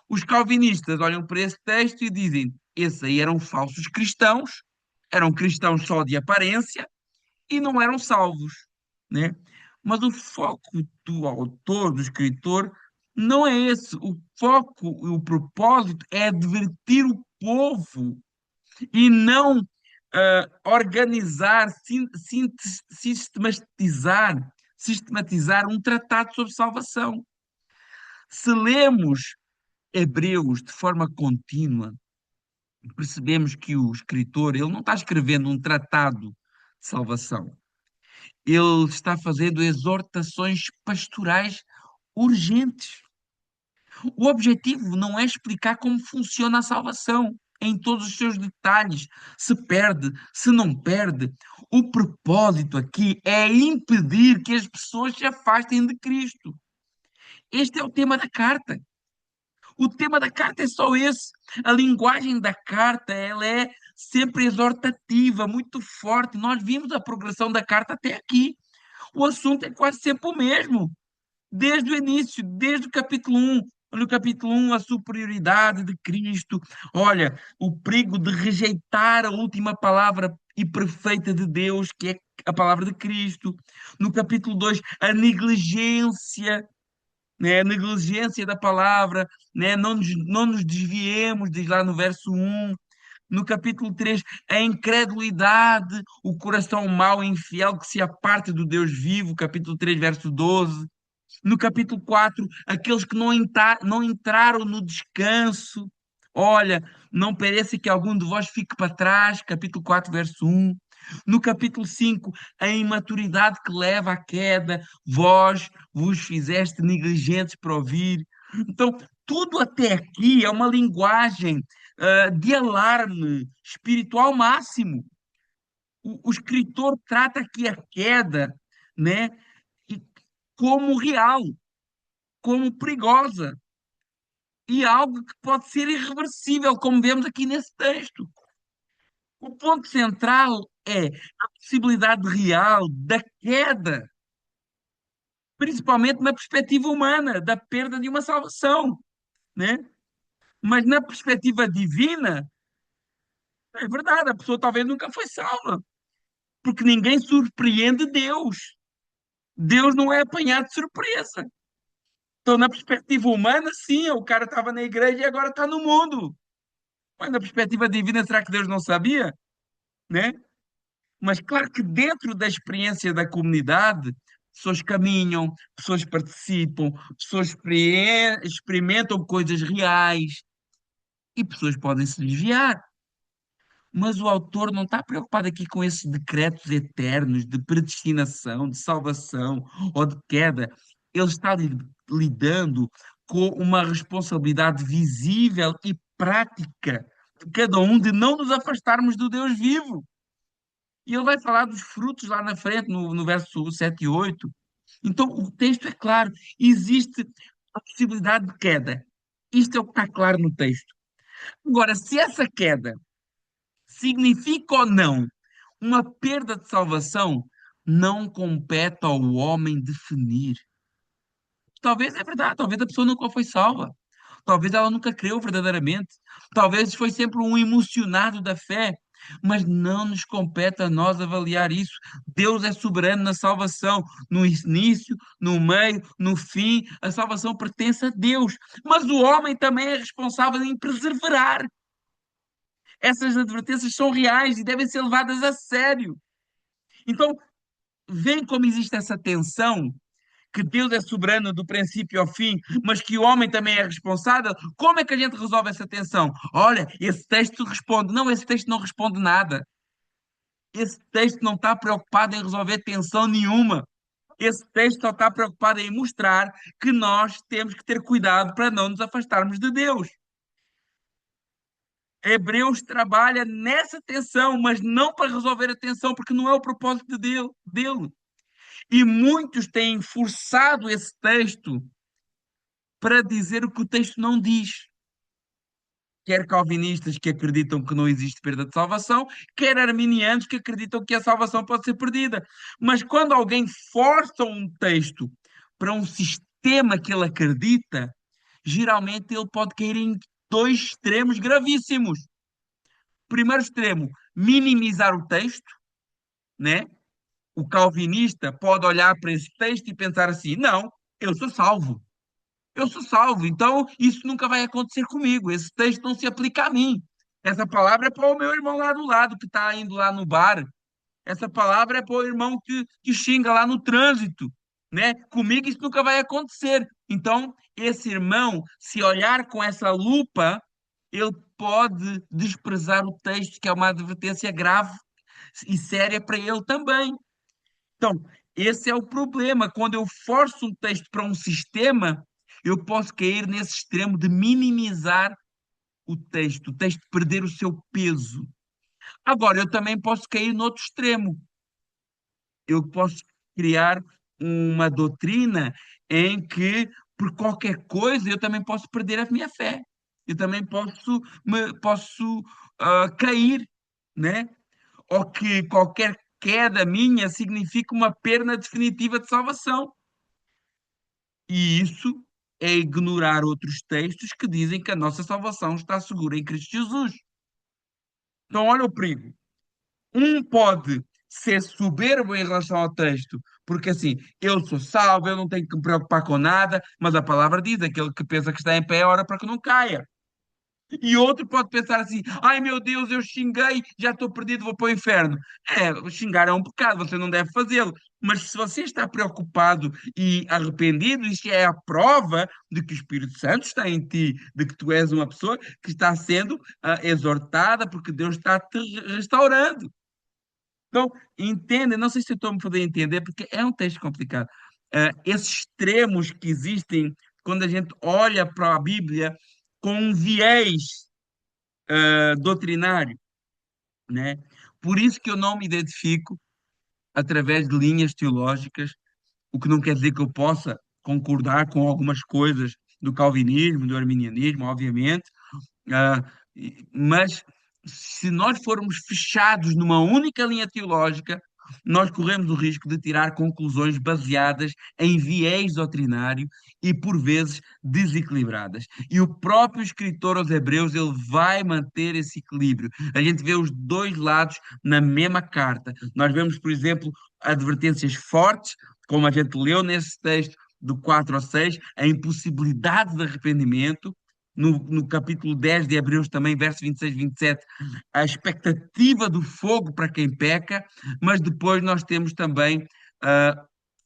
Os calvinistas olham para esse texto e dizem: esses aí eram falsos cristãos, eram cristãos só de aparência e não eram salvos, né? Mas o foco do autor, do escritor, não é esse. O foco e o propósito é advertir o povo e não organizar, sistematizar um tratado sobre salvação. Se lemos Hebreus de forma contínua, percebemos que o escritor ele não está escrevendo um tratado de salvação. Ele está fazendo exortações pastorais urgentes. O objetivo não é explicar como funciona a salvação em todos os seus detalhes, se perde, se não perde. O propósito aqui é impedir que as pessoas se afastem de Cristo. Este é o tema da carta. O tema da carta é só esse. A linguagem da carta, ela é sempre exortativa, muito forte. Nós vimos a progressão da carta até aqui. O assunto é quase sempre o mesmo desde o início, desde o capítulo 1. No capítulo 1, a superioridade de Cristo. Olha, o perigo de rejeitar a última palavra e perfeita de Deus, que é a palavra de Cristo. No capítulo 2, a negligência, né? A negligência da palavra, né? Não nos desviemos, diz lá no verso 1. No capítulo 3, a incredulidade, o coração mau e infiel que se aparta do Deus vivo, capítulo 3, verso 12. No capítulo 4, aqueles que não entraram no descanso. Olha, não pereça que algum de vós fique para trás. Capítulo 4, verso 1. No capítulo 5, a imaturidade que leva à queda. Vós vos fizeste negligentes para ouvir. Então, tudo até aqui é uma linguagem de alarme espiritual máximo. O escritor trata aqui a queda, né, e como real, como perigosa e algo que pode ser irreversível, como vemos aqui nesse texto. O ponto central é a possibilidade real da queda, principalmente na perspectiva humana, da perda de uma salvação, né? Mas na perspectiva divina, é verdade, a pessoa talvez nunca foi salva, porque ninguém surpreende Deus. Deus não é apanhado de surpresa. Então, na perspectiva humana, sim, o cara estava na igreja e agora está no mundo. Mas na perspectiva divina, será que Deus não sabia? Né? Mas claro que dentro da experiência da comunidade, pessoas caminham, pessoas participam, pessoas experimentam coisas reais e pessoas podem se desviar. Mas o autor não está preocupado aqui com esses decretos eternos de predestinação, de salvação ou de queda. Ele está lidando com uma responsabilidade visível e prática de cada um de não nos afastarmos do Deus vivo. E ele vai falar dos frutos lá na frente, no verso 7 e 8. Então, o texto é claro, existe a possibilidade de queda. Isto é o que está claro no texto. Agora, se essa queda significa ou não uma perda de salvação, não compete ao homem definir. Talvez é verdade, talvez a pessoa nunca foi salva. Talvez ela nunca creu verdadeiramente. Talvez foi sempre um emocionado da fé. Mas não nos compete a nós avaliar isso. Deus é soberano na salvação, no início, no meio, no fim. A salvação pertence a Deus. Mas o homem também é responsável em perseverar. Essas advertências são reais e devem ser levadas a sério. Então, Veem como existe essa tensão, que Deus é soberano do princípio ao fim, mas que o homem também é responsável? Como é que a gente resolve essa tensão? Olha, esse texto responde. Não, esse texto não responde nada. Esse texto não está preocupado em resolver tensão nenhuma. Esse texto só está preocupado em mostrar que nós temos que ter cuidado para não nos afastarmos de Deus. Hebreus trabalha nessa tensão, mas não para resolver a tensão, porque não é o propósito dele. E muitos têm forçado esse texto para dizer o que o texto não diz. Quer calvinistas que acreditam que não existe perda de salvação, quer arminianos que acreditam que a salvação pode ser perdida. Mas quando alguém força um texto para um sistema que ele acredita, geralmente ele pode cair em dois extremos gravíssimos. Primeiro extremo, minimizar o texto, né? O calvinista pode olhar para esse texto e pensar assim: não, eu sou salvo. Eu sou salvo, então isso nunca vai acontecer comigo. Esse texto não se aplica a mim. Essa palavra é para o meu irmão lá do lado, que está indo lá no bar. Essa palavra é para o irmão que xinga lá no trânsito, né? Comigo isso nunca vai acontecer. Então, esse irmão, se olhar com essa lupa, ele pode desprezar o texto, que é uma advertência grave e séria para ele também. Então, esse é o problema. Quando eu forço um texto para um sistema, eu posso cair nesse extremo de minimizar o texto perder o seu peso. Agora, eu também posso cair no outro extremo. Eu posso criar uma doutrina em que, por qualquer coisa, eu também posso perder a minha fé. Eu também posso cair, né? Ou que qualquer queda minha significa uma perda definitiva de salvação. E isso é ignorar outros textos que dizem que a nossa salvação está segura em Cristo Jesus. Então, olha o perigo. Um pode ser soberbo em relação ao texto, porque assim, eu sou salvo, eu não tenho que me preocupar com nada, mas a palavra diz: aquele que pensa que está em pé, ora para que não caia. E outro pode pensar assim: ai meu Deus, eu xinguei, já estou perdido, vou para o inferno. É, xingar é um pecado, você não deve fazê-lo. Mas se você está preocupado e arrependido, isso é a prova de que o Espírito Santo está em ti, de que tu és uma pessoa que está sendo exortada, porque Deus está te restaurando. Então, entenda, não sei se eu estou a me fazer entender, porque é um texto complicado. Esses extremos que existem quando a gente olha para a Bíblia com um viés doutrinário, né? Por isso que eu não me identifico através de linhas teológicas, o que não quer dizer que eu possa concordar com algumas coisas do calvinismo, do arminianismo, obviamente, ah, mas se nós formos fechados numa única linha teológica, nós corremos o risco de tirar conclusões baseadas em viés doutrinário e, por vezes, desequilibradas. E o próprio escritor aos Hebreus, ele vai manter esse equilíbrio. A gente vê os dois lados na mesma carta. Nós vemos, por exemplo, advertências fortes, como a gente leu nesse texto, do 4 ao 6, a impossibilidade de arrependimento, no capítulo 10 de Hebreus também, verso 26 e 27, a expectativa do fogo para quem peca, mas depois nós temos também ah,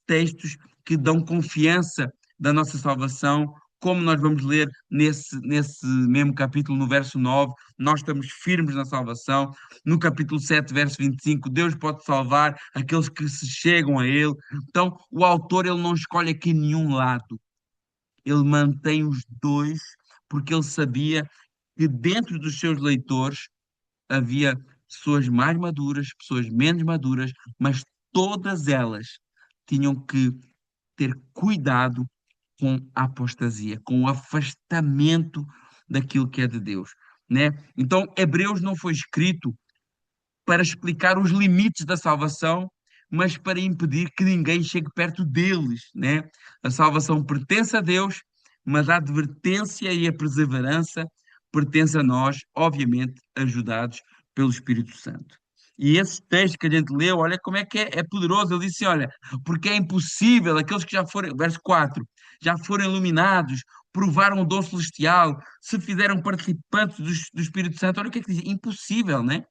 textos que dão confiança da nossa salvação, como nós vamos ler nesse mesmo capítulo, no verso 9, nós estamos firmes na salvação. No capítulo 7, verso 25, Deus pode salvar aqueles que se chegam a Ele. Então, o autor ele não escolhe aqui nenhum lado, ele mantém os dois, porque ele sabia que dentro dos seus leitores havia pessoas mais maduras, pessoas menos maduras, mas todas elas tinham que ter cuidado com a apostasia, com o afastamento daquilo que é de Deus, né? Então, Hebreus não foi escrito para explicar os limites da salvação, mas para impedir que ninguém chegue perto deles, né? A salvação pertence a Deus, mas a advertência e a perseverança pertence a nós, obviamente, ajudados pelo Espírito Santo. E esse texto que a gente leu, olha como é que é poderoso. Ele disse: olha, porque é impossível, aqueles que já foram, verso 4, já foram iluminados, provaram o dom celestial, se fizeram participantes do Espírito Santo. Olha o que é que diz: impossível, né?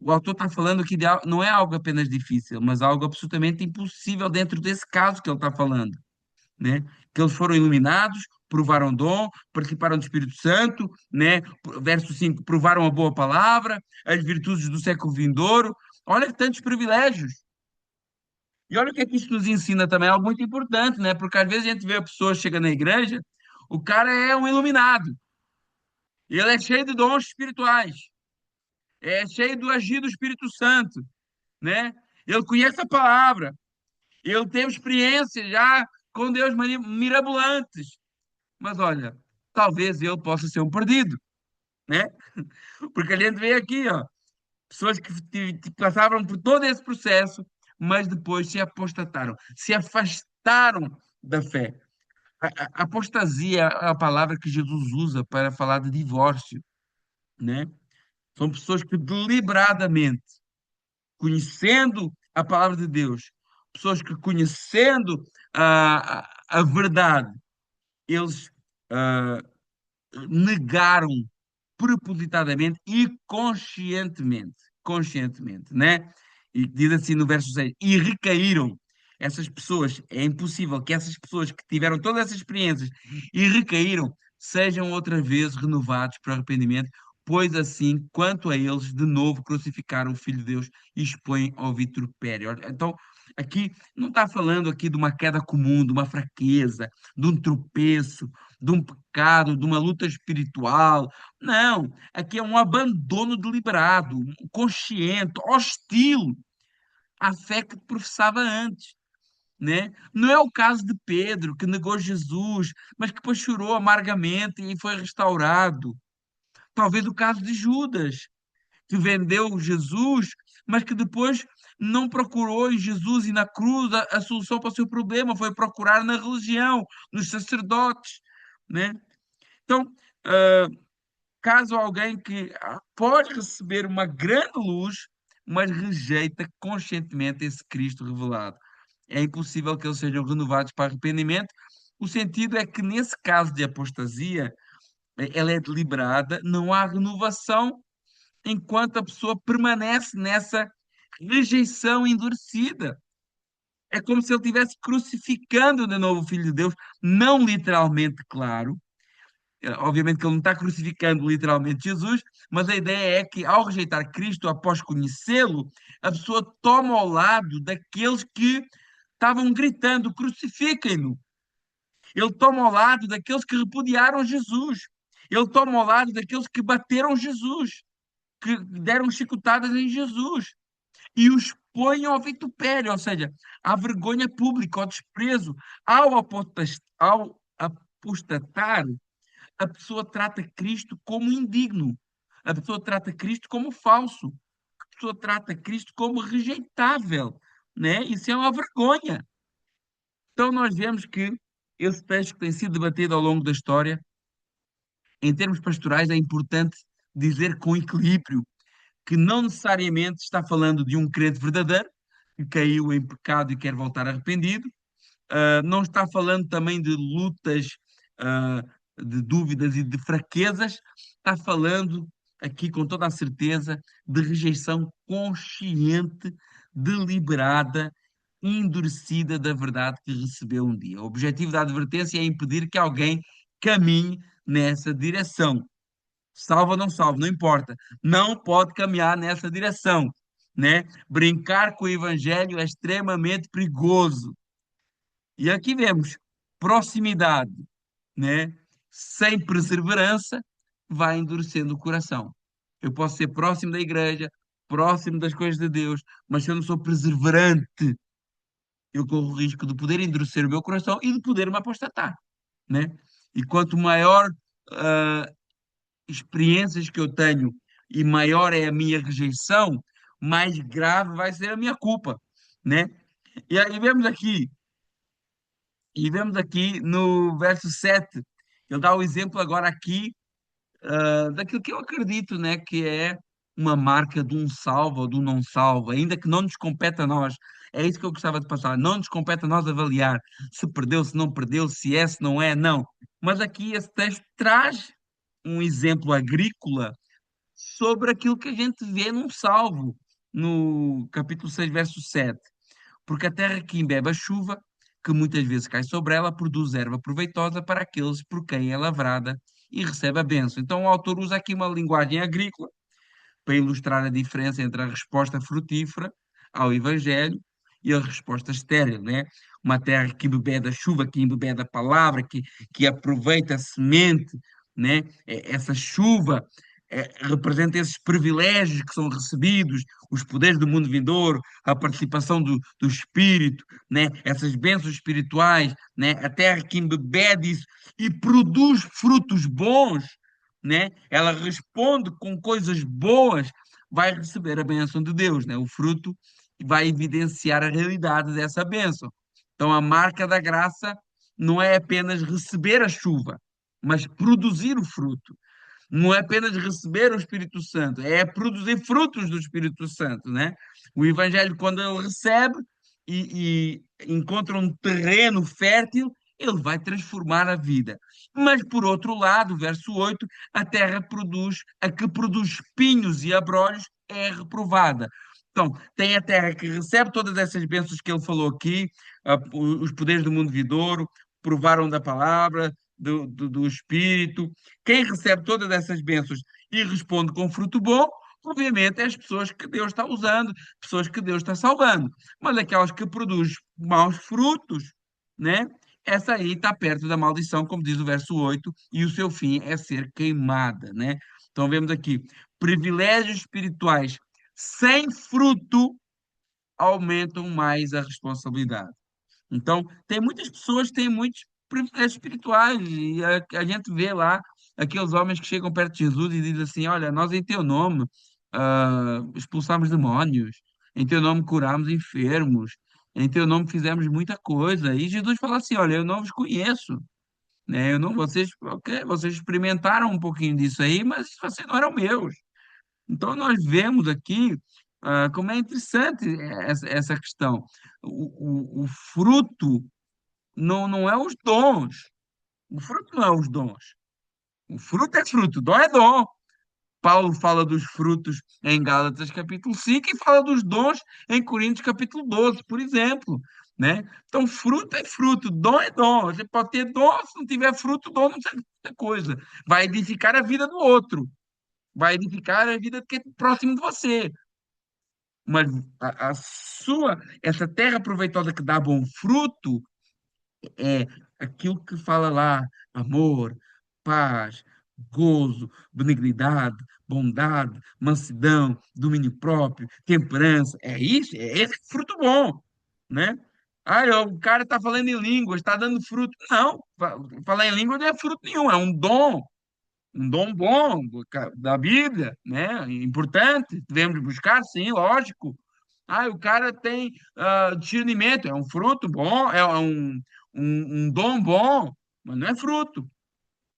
O autor está falando aqui não é algo apenas difícil, mas algo absolutamente impossível dentro desse caso que ele está falando, né? Que eles foram iluminados, provaram dom, participaram do Espírito Santo, né? Verso 5, provaram a boa palavra, as virtudes do século vindouro. Olha que tantos privilégios. E olha o que é que isso nos ensina também, algo muito importante, né? Porque às vezes a gente vê a pessoa chega na igreja, o cara é um iluminado, e ele é cheio de dons espirituais, é cheio do agir do Espírito Santo, né? Ele conhece a palavra, ele teve experiências já com Deus mirabolantes. Mas olha, talvez ele possa ser um perdido, né? Porque a gente vê aqui, ó, pessoas que passaram por todo esse processo, mas depois se apostataram, se afastaram da fé. Apostasia é a palavra que Jesus usa para falar de divórcio, né? São pessoas que deliberadamente, conhecendo a palavra de Deus, pessoas que conhecendo a verdade, eles ah, negaram propositadamente e conscientemente, né? E diz assim no verso 6, e recaíram. Essas pessoas, é impossível que essas pessoas que tiveram todas essas experiências e recaíram, sejam outra vez renovados para o arrependimento, pois assim, quanto a eles, de novo crucificaram o Filho de Deus e expõem ao vitupério. Então, aqui não está falando aqui de uma queda comum, de uma fraqueza, de um tropeço, de um pecado, de uma luta espiritual. Não, aqui é um abandono deliberado, consciente, hostil à fé que professava antes, né? Não é o caso de Pedro, que negou Jesus, mas que depois chorou amargamente e foi restaurado. Talvez o caso de Judas, que vendeu Jesus, mas que depois não procurou em Jesus e na cruz a solução para o seu problema, foi procurar na religião, nos sacerdotes, né? Então, ah, caso alguém que pode receber uma grande luz, mas rejeita conscientemente esse Cristo revelado. É impossível que eles sejam renovados para arrependimento. O sentido é que, nesse caso de apostasia, ela é deliberada, não há renovação enquanto a pessoa permanece nessa rejeição endurecida. É como se ele estivesse crucificando de novo o Filho de Deus, não literalmente, claro, obviamente que ele não está crucificando literalmente Jesus, mas a ideia é que ao rejeitar Cristo após conhecê-lo, a pessoa toma ao lado daqueles que estavam gritando: crucifiquem-no. Ele toma ao lado daqueles que repudiaram Jesus. Ele toma ao lado daqueles que bateram Jesus, que deram chicotadas em Jesus e os põe ao vitupério, ou seja, à vergonha pública, ao desprezo, ao apostatar, a pessoa trata Cristo como indigno, a pessoa trata Cristo como falso, a pessoa trata Cristo como rejeitável, né? Isso é uma vergonha. Então nós vemos que esse texto que tem sido debatido ao longo da história, em termos pastorais, é importante dizer com equilíbrio que não necessariamente está falando de um crente verdadeiro que caiu em pecado e quer voltar arrependido, não está falando também de lutas, ah, de dúvidas e de fraquezas, está falando aqui com toda a certeza de rejeição consciente, deliberada, endurecida da verdade que recebeu um dia. O objetivo da advertência é impedir que alguém caminhe nessa direção. Salva ou não salva, não importa. Não pode caminhar nessa direção, né? Brincar com o evangelho é extremamente perigoso. E aqui vemos proximidade, né? Sem perseverança, vai endurecendo o coração. Eu posso ser próximo da igreja, próximo das coisas de Deus, mas se eu não sou perseverante, eu corro o risco de poder endurecer o meu coração e de poder me apostatar, né? E quanto maior ah, experiências que eu tenho e maior é a minha rejeição, mais grave vai ser a minha culpa, né? E aí vemos aqui no verso 7, ele dá o exemplo agora aqui daquilo que eu acredito, né, que é uma marca de um salvo ou de um não salvo, ainda que não nos compete a nós. É isso que eu gostava de passar. Não nos compete a nós avaliar se perdeu, se não perdeu, se é, se não é, não. Mas aqui esse texto traz um exemplo agrícola sobre aquilo que a gente vê num salvo, no capítulo 6 verso 7. Porque a terra que embebe a chuva, que muitas vezes cai sobre ela, produz erva proveitosa para aqueles por quem é lavrada e recebe a bênção. Então o autor usa aqui uma linguagem agrícola para ilustrar a diferença entre a resposta frutífera ao Evangelho e a resposta estéril, né? Uma terra que bebe da chuva, que bebe da palavra, que aproveita a semente, né? Essa chuva representa esses privilégios que são recebidos, os poderes do mundo vindouro, a participação do Espírito, né? Essas bênçãos espirituais, né? A terra que embebe disso e produz frutos bons, né? Ela responde com coisas boas, vai receber a bênção de Deus, né? O fruto vai evidenciar a realidade dessa bênção. Então, a marca da graça não é apenas receber a chuva, mas produzir o fruto. Não é apenas receber o Espírito Santo, é produzir frutos do Espírito Santo, né? O Evangelho, quando ele recebe e encontra um terreno fértil, ele vai transformar a vida. Mas, por outro lado, verso 8, a terra produz, a que produz espinhos e abrolhos é reprovada. Então, tem a terra que recebe todas essas bênçãos que ele falou aqui, os poderes do mundo vindouro, provaram da palavra, do Espírito. Quem recebe todas essas bênçãos e responde com fruto bom, obviamente, é as pessoas que Deus está usando, pessoas que Deus está salvando. Mas aquelas que produzem maus frutos, né? Essa aí está perto da maldição, como diz o verso 8, e o seu fim é ser queimada, né? Então vemos aqui, privilégios espirituais sem fruto aumentam mais a responsabilidade. Então, tem muitas pessoas que têm muitos privilégios espirituais, e a gente vê lá aqueles homens que chegam perto de Jesus e dizem assim: Olha, nós em teu nome expulsamos demónios, em teu nome curamos enfermos, em teu nome fizemos muita coisa. E Jesus fala assim: Olha, eu não vos conheço, né? Eu não, vocês, ok, vocês experimentaram um pouquinho disso aí, mas vocês não eram meus. Então, nós vemos aqui como é interessante essa questão. O fruto não é os dons. O fruto não é os dons. O fruto é fruto, dom é dom. Paulo fala dos frutos em Gálatas capítulo 5 e fala dos dons em Coríntios capítulo 12, por exemplo, né? Então, fruto é fruto, dom é dom. Você pode ter dom, se não tiver fruto, dom não serve para muita coisa. Vai edificar a vida do outro, vai edificar a vida de quem é próximo de você. Mas essa terra proveitosa que dá bom fruto, é aquilo que fala lá: amor, paz, gozo, benignidade, bondade, mansidão, domínio próprio, temperança. É isso, é esse fruto bom, né? Ah, o cara está falando em línguas, está dando fruto. Não, falar em língua não é fruto nenhum, é um dom bom da Bíblia, né? Importante, devemos buscar, sim, lógico. Ah, o cara tem discernimento, é um fruto bom, um dom bom, mas não é fruto,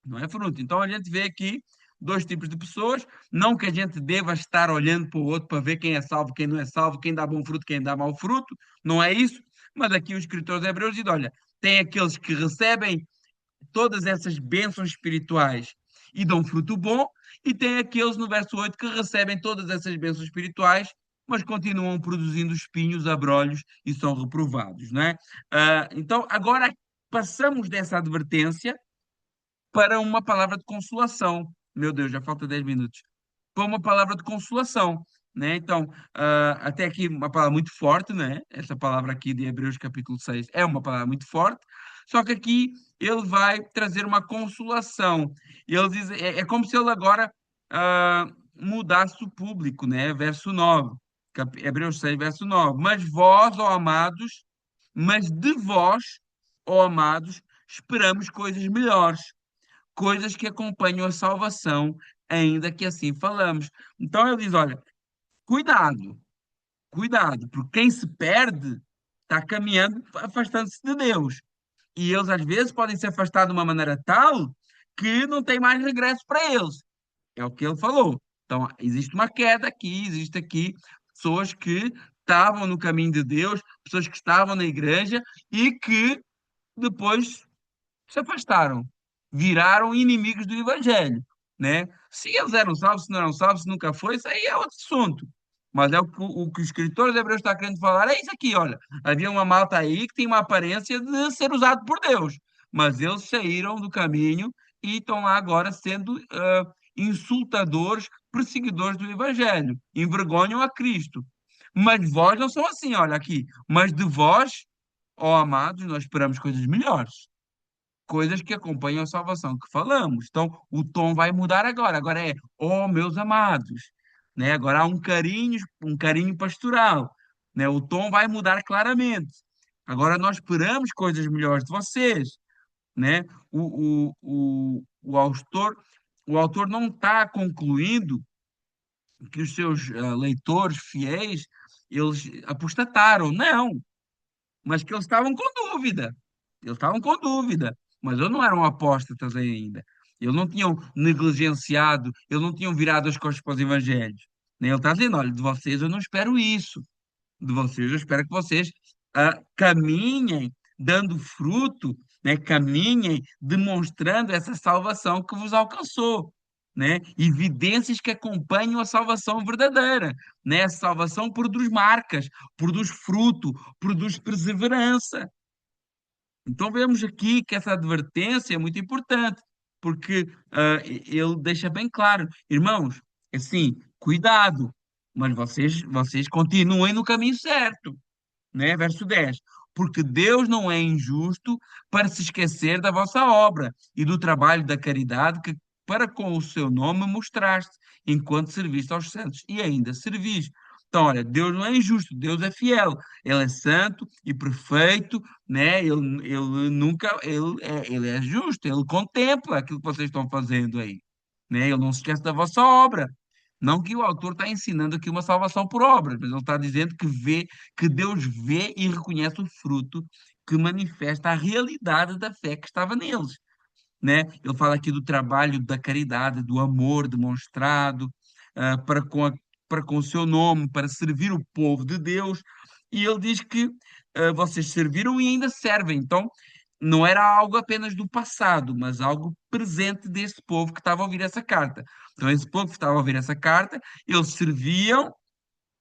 não é fruto. Então a gente vê aqui dois tipos de pessoas, não que a gente deva estar olhando para o outro para ver quem é salvo, quem não é salvo, quem dá bom fruto, quem dá mau fruto, não é isso, mas aqui os escritores hebreus dizem, olha, tem aqueles que recebem todas essas bênçãos espirituais e dão fruto bom, e tem aqueles no verso 8 que recebem todas essas bênçãos espirituais, mas continuam produzindo espinhos, abrolhos e são reprovados, não é? Então, agora passamos dessa advertência para uma palavra de consolação. Meu Deus, já falta 10 minutos. Para uma palavra de consolação, né? Então, até aqui uma palavra muito forte, né? Essa palavra aqui de Hebreus capítulo 6 é uma palavra muito forte, só que aqui ele vai trazer uma consolação. Ele diz, é como se ele agora mudasse o público, né? Verso 9, Hebreus 6, verso 9. Mas vós, ó amados, mas de vós, ó amados, esperamos coisas melhores, coisas que acompanham a salvação, ainda que assim falamos. Então ele diz: olha, cuidado, cuidado, porque quem se perde está caminhando, afastando-se de Deus. E eles às vezes podem se afastar de uma maneira tal que não tem mais regresso para eles. É o que ele falou. Então, existe uma queda aqui, existe aqui pessoas que estavam no caminho de Deus, pessoas que estavam na igreja e que depois se afastaram, viraram inimigos do Evangelho, né? Se eles eram salvos, se não eram salvos, se nunca foi, isso aí é outro assunto. Mas é o que o escritor de Hebreus está querendo falar, é isso aqui, olha. Havia uma malta aí que tinha uma aparência de ser usado por Deus, mas eles saíram do caminho e estão lá agora sendo insultadores, perseguidores do Evangelho, envergonham a Cristo. Mas vós não são assim, olha aqui. Mas de vós, ó amados, nós esperamos coisas melhores, coisas que acompanham a salvação que falamos. Então, o tom vai mudar agora. Agora é, ó meus amados, né? Agora há um carinho pastoral, né? O tom vai mudar claramente. Agora nós esperamos coisas melhores de vocês, né? O autor não está concluindo que os seus leitores fiéis eles apostataram, não, mas que eles estavam com dúvida. Eles estavam com dúvida, mas eles não eram apóstatas ainda. Eles não tinham negligenciado, eles não tinham virado as costas para os evangelhos. Nem ele está dizendo, olha, de vocês eu não espero isso. De vocês eu espero que vocês caminhem dando fruto, né? Caminhem demonstrando essa salvação que vos alcançou. Né? Evidências que acompanham a salvação verdadeira, né? A salvação produz marcas, produz fruto, produz perseverança. Então vemos aqui que essa advertência é muito importante, porque ele deixa bem claro, irmãos, assim, cuidado, mas vocês continuem no caminho certo, né? Verso 10. Porque Deus não é injusto para se esquecer da vossa obra e do trabalho da caridade que para com o seu nome mostraste, enquanto serviste aos santos e ainda servis. Então, olha, Deus não é injusto, Deus é fiel, Ele é santo e perfeito, né? Ele nunca, ele é justo, Ele contempla aquilo que vocês estão fazendo aí, né? Ele não se esquece da vossa obra. Não que o autor está ensinando aqui uma salvação por obras, mas ele está dizendo que Deus vê e reconhece o fruto que manifesta a realidade da fé que estava neles, né? Ele fala aqui do trabalho da caridade, do amor demonstrado para para com o seu nome, para servir o povo de Deus, e ele diz que vocês serviram e ainda servem. Então, não era algo apenas do passado, mas algo presente deste povo que estava a ouvir essa carta. Então, esse povo que estava a ouvir essa carta, eles serviam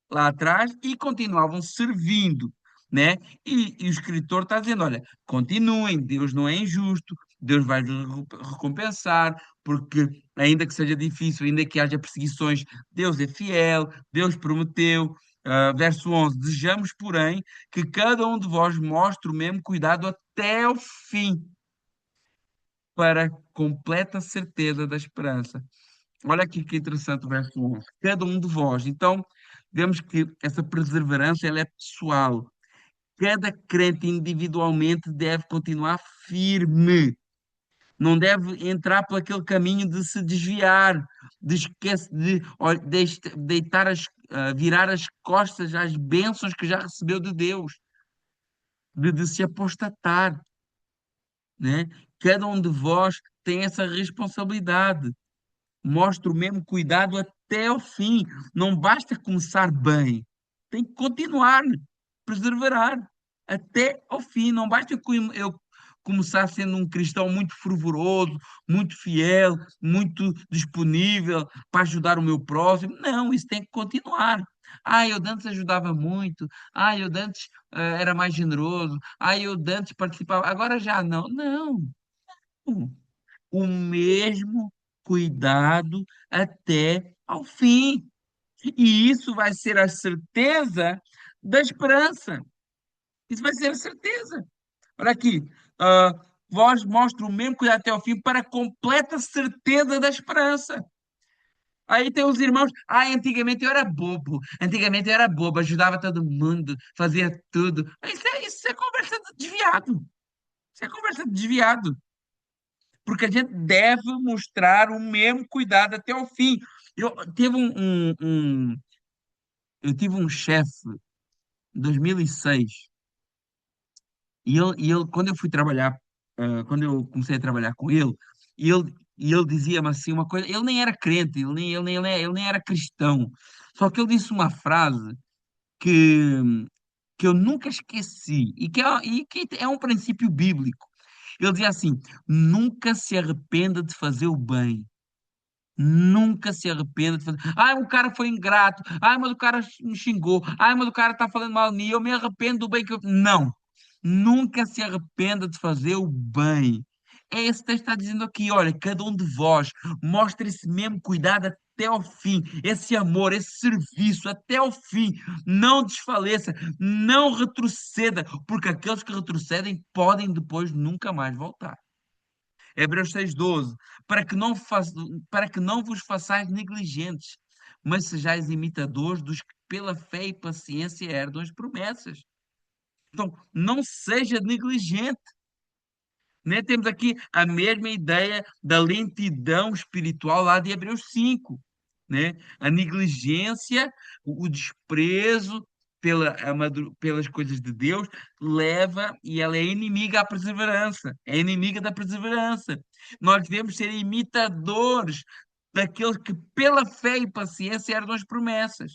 lá atrás e continuavam servindo, né? E o escritor está dizendo, olha, continuem, Deus não é injusto, Deus vai vos recompensar, porque ainda que seja difícil, ainda que haja perseguições, Deus é fiel, Deus prometeu. Verso 11: Desejamos, porém, que cada um de vós mostre o mesmo cuidado até o fim, para a completa certeza da esperança. Olha aqui que interessante o verso 11. Cada um de vós. Então, vemos que essa perseverança ela é pessoal. Cada crente individualmente deve continuar firme. Não deve entrar por aquele caminho de se desviar, de esquecer, deitar virar as costas às bênçãos que já recebeu de Deus, de se apostatar, né? Cada um de vós tem essa responsabilidade. Mostra o mesmo cuidado até o fim. Não basta começar bem, tem que continuar, perseverar até ao fim. Não basta eu começar sendo um cristão muito fervoroso, muito fiel, muito disponível para ajudar o meu próximo. Não, isso tem que continuar. Ah, eu de antes ajudava muito. Ah, eu de antes era mais generoso. Ah, eu de antes participava. Agora já não. Não o mesmo cuidado até ao fim. E isso vai ser a certeza da esperança. Isso vai ser a certeza. Olha aqui, ah, vós mostra o mesmo cuidado até ao fim para a completa certeza da esperança. Aí tem os irmãos, antigamente eu era bobo, antigamente eu era bobo, ajudava todo mundo, fazia tudo. Isso é conversa de desviado. Isso é conversa de desviado. Porque a gente deve mostrar o mesmo cuidado até o fim. Eu tive eu tive um chefe em 2006 e ele quando eu fui trabalhar, quando eu comecei a trabalhar com ele, e ele dizia-me assim uma coisa, ele nem era crente, ele nem era cristão, só que ele disse uma frase que, que eu nunca esqueci e que é um princípio bíblico. Ele dizia assim: nunca se arrependa de fazer o bem. Nunca se arrependa de fazer. Ai, o cara foi ingrato. Ai, mas o cara me xingou. Ai, mas o cara está falando mal de mim. Eu me arrependo do bem que eu. Não. Nunca se arrependa de fazer o bem. É esse texto que está dizendo aqui. Olha, cada um de vós mostre esse mesmo cuidado até ao fim. Esse amor, esse serviço até ao fim. Não desfaleça. Não retroceda. Porque aqueles que retrocedem podem depois nunca mais voltar. Hebreus 6,12, para que não vos façais negligentes, mas sejais imitadores dos que pela fé e paciência herdam as promessas. Então, não seja negligente, né? Temos aqui a mesma ideia da lentidão espiritual lá de Hebreus 5, né? A negligência, o desprezo pelas coisas de Deus leva e ela é inimiga à perseverança, é inimiga da perseverança. Nós devemos ser imitadores daqueles que pela fé e paciência herdam as promessas.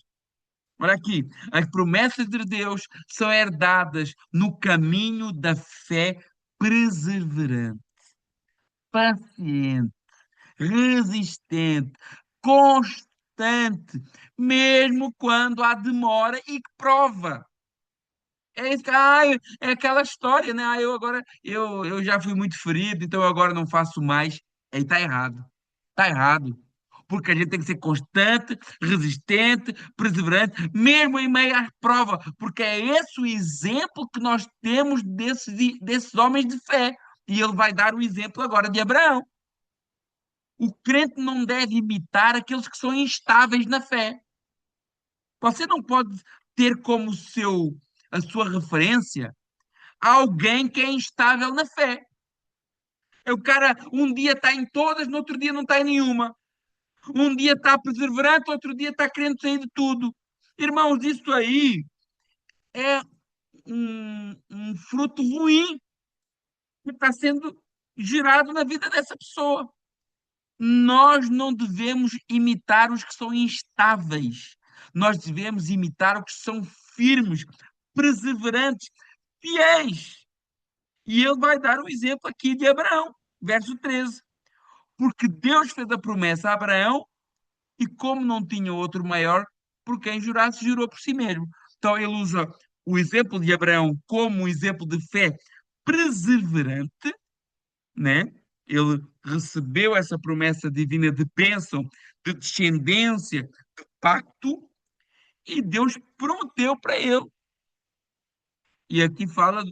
Olha aqui, as promessas de Deus são herdadas no caminho da fé perseverante, paciente, resistente, constante, mesmo quando há demora e que prova. É isso, é aquela história, né? Eu agora eu já fui muito ferido, então eu agora não faço mais. Aí está errado. Está errado. Porque a gente tem que ser constante, resistente, perseverante, mesmo em meio à prova, porque é esse o exemplo que nós temos desses homens de fé. E ele vai dar o exemplo agora de Abraão. O crente não deve imitar aqueles que são instáveis na fé. Você não pode ter como a sua referência alguém que é instável na fé. O cara um dia está em todas, no outro dia não está em nenhuma. Um dia está perseverante, outro dia está querendo sair de tudo. Irmãos, isso aí é um fruto ruim que está sendo gerado na vida dessa pessoa. Nós não devemos imitar os que são instáveis. Nós devemos imitar os que são firmes, perseverantes, fiéis. E ele vai dar o exemplo aqui de Abraão, verso 13. Porque Deus fez a promessa a Abraão e, como não tinha outro maior por quem jurasse, jurou por si mesmo. Então, ele usa o exemplo de Abraão como um exemplo de fé perseverante, né? Ele recebeu essa promessa divina de bênção, de descendência, de pacto, e Deus prometeu para ele. E aqui fala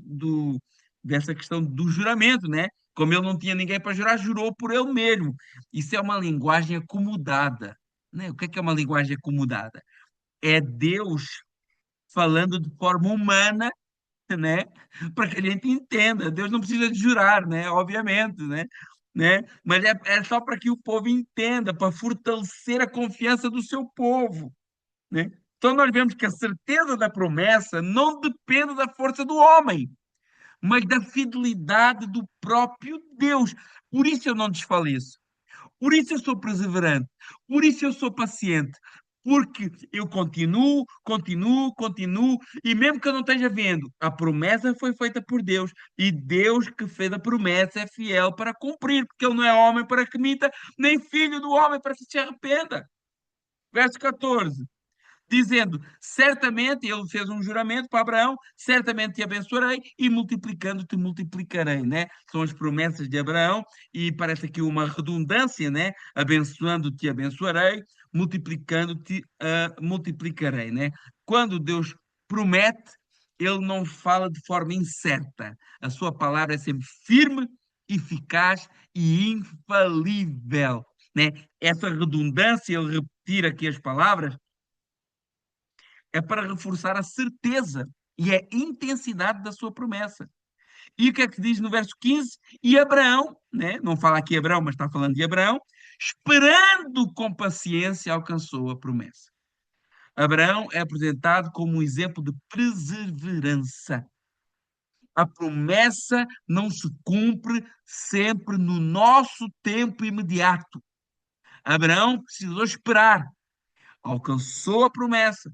dessa questão do juramento, né? Como ele não tinha ninguém para jurar, jurou por ele mesmo. Isso é uma linguagem acomodada, né? O que é uma linguagem acomodada? É Deus falando de forma humana, né? Para que a gente entenda. Deus não precisa de jurar, né? Obviamente, né? Mas é só para que o povo entenda, para fortalecer a confiança do seu povo, né? Então nós vemos que a certeza da promessa não depende da força do homem, mas da fidelidade do próprio Deus. Por isso eu não desfaleço. Por isso eu sou perseverante. Por isso eu sou paciente. Porque eu continuo, continuo, continuo, e mesmo que eu não esteja vendo, a promessa foi feita por Deus, e Deus que fez a promessa é fiel para cumprir, porque Ele não é homem para que minta, nem filho do homem para que se arrependa. Verso 14 dizendo: certamente, ele fez um juramento para Abraão, certamente te abençoarei e multiplicando-te multiplicarei, né? São as promessas de Abraão e parece aqui uma redundância, né? Abençoando-te abençoarei, multiplicando-te multiplicarei, né? Quando Deus promete, ele não fala de forma incerta. A sua palavra é sempre firme, eficaz e infalível, né? Essa redundância, ele repetir aqui as palavras, é para reforçar a certeza e a intensidade da sua promessa. E o que é que diz no verso 15? E Abraão, né? Não fala aqui Abraão, mas está falando de Abraão, esperando com paciência, alcançou a promessa. Abraão é apresentado como um exemplo de perseverança. A promessa não se cumpre sempre no nosso tempo imediato. Abraão precisou esperar, alcançou a promessa.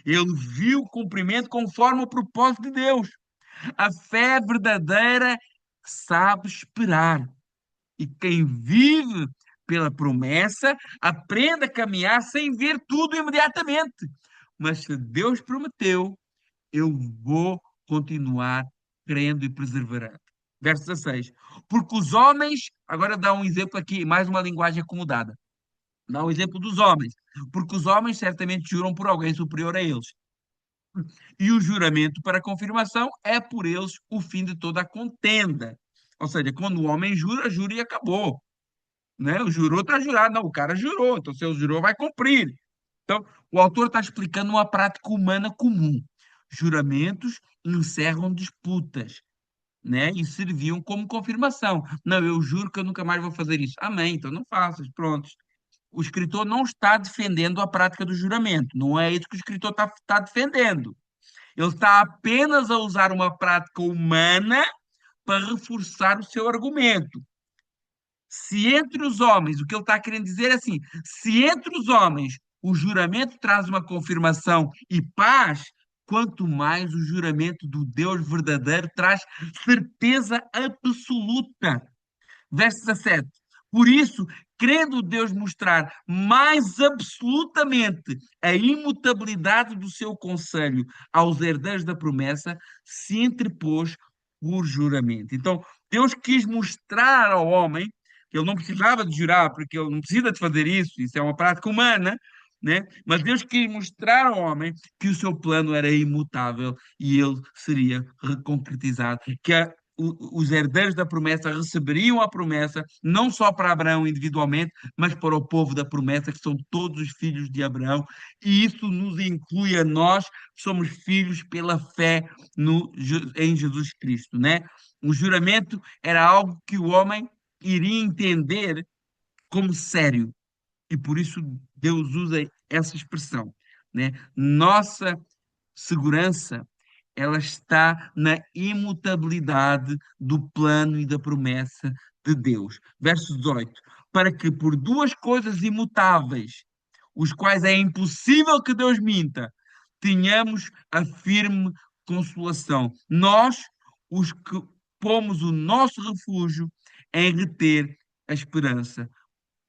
Ele viu o cumprimento conforme o propósito de Deus. A fé verdadeira sabe esperar. E quem vive pela promessa, aprende a caminhar sem ver tudo imediatamente. Mas se Deus prometeu, eu vou continuar crendo e perseverando. Verso 16. Porque os homens, agora dá um exemplo aqui, mais uma linguagem acomodada. Dá um exemplo dos homens. Porque os homens certamente juram por alguém superior a eles. E o juramento para confirmação é por eles o fim de toda a contenda. Ou seja, quando o homem jura, jura e acabou. Né? O jurou está jurado. Não, o cara jurou. Então, se ele jurou, vai cumprir. Então, o autor está explicando uma prática humana comum. Juramentos encerram disputas, né? E serviam como confirmação. Não, eu juro que eu nunca mais vou fazer isso. Amém, então não faças, pronto. O escritor não está defendendo a prática do juramento. Não é isso que o escritor está defendendo. Ele está apenas a usar uma prática humana para reforçar o seu argumento. Se entre os homens, o que ele está querendo dizer é assim: se entre os homens o juramento traz uma confirmação e paz, quanto mais o juramento do Deus verdadeiro traz certeza absoluta. Verso 17. Por isso, querendo Deus mostrar mais absolutamente a imutabilidade do seu conselho aos herdeiros da promessa, se entrepôs por juramento. Então, Deus quis mostrar ao homem que ele não precisava de jurar, porque ele não precisa de fazer isso é uma prática humana, né? Mas Deus quis mostrar ao homem que o seu plano era imutável e ele seria reconcretizado, que os herdeiros da promessa receberiam a promessa, não só para Abraão individualmente, mas para o povo da promessa, que são todos os filhos de Abraão, e isso nos inclui a nós, que somos filhos pela fé em Jesus Cristo, né? O juramento era algo que o homem iria entender como sério, e por isso Deus usa essa expressão, né? Nossa segurança, ela está na imutabilidade do plano e da promessa de Deus. Verso 18. Para que por duas coisas imutáveis, os quais é impossível que Deus minta, tenhamos a firme consolação. Nós, os que pomos o nosso refúgio em reter a esperança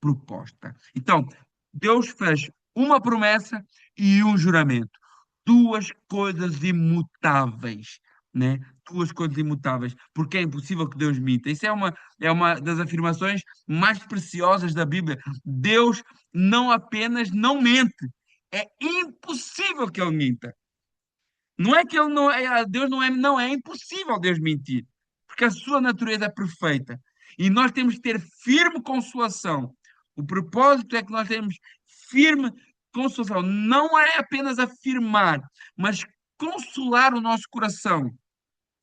proposta. Então, Deus fez uma promessa e um juramento. Duas coisas imutáveis, né? Duas coisas imutáveis, porque é impossível que Deus minta. Isso é uma das afirmações mais preciosas da Bíblia. Deus não apenas não mente, é impossível que ele minta. Não é que ele não é, Deus não é impossível Deus mentir, porque a sua natureza é perfeita. E nós temos que ter firme consolação. O propósito é que nós temos firme consolação. Não é apenas afirmar, mas consolar o nosso coração,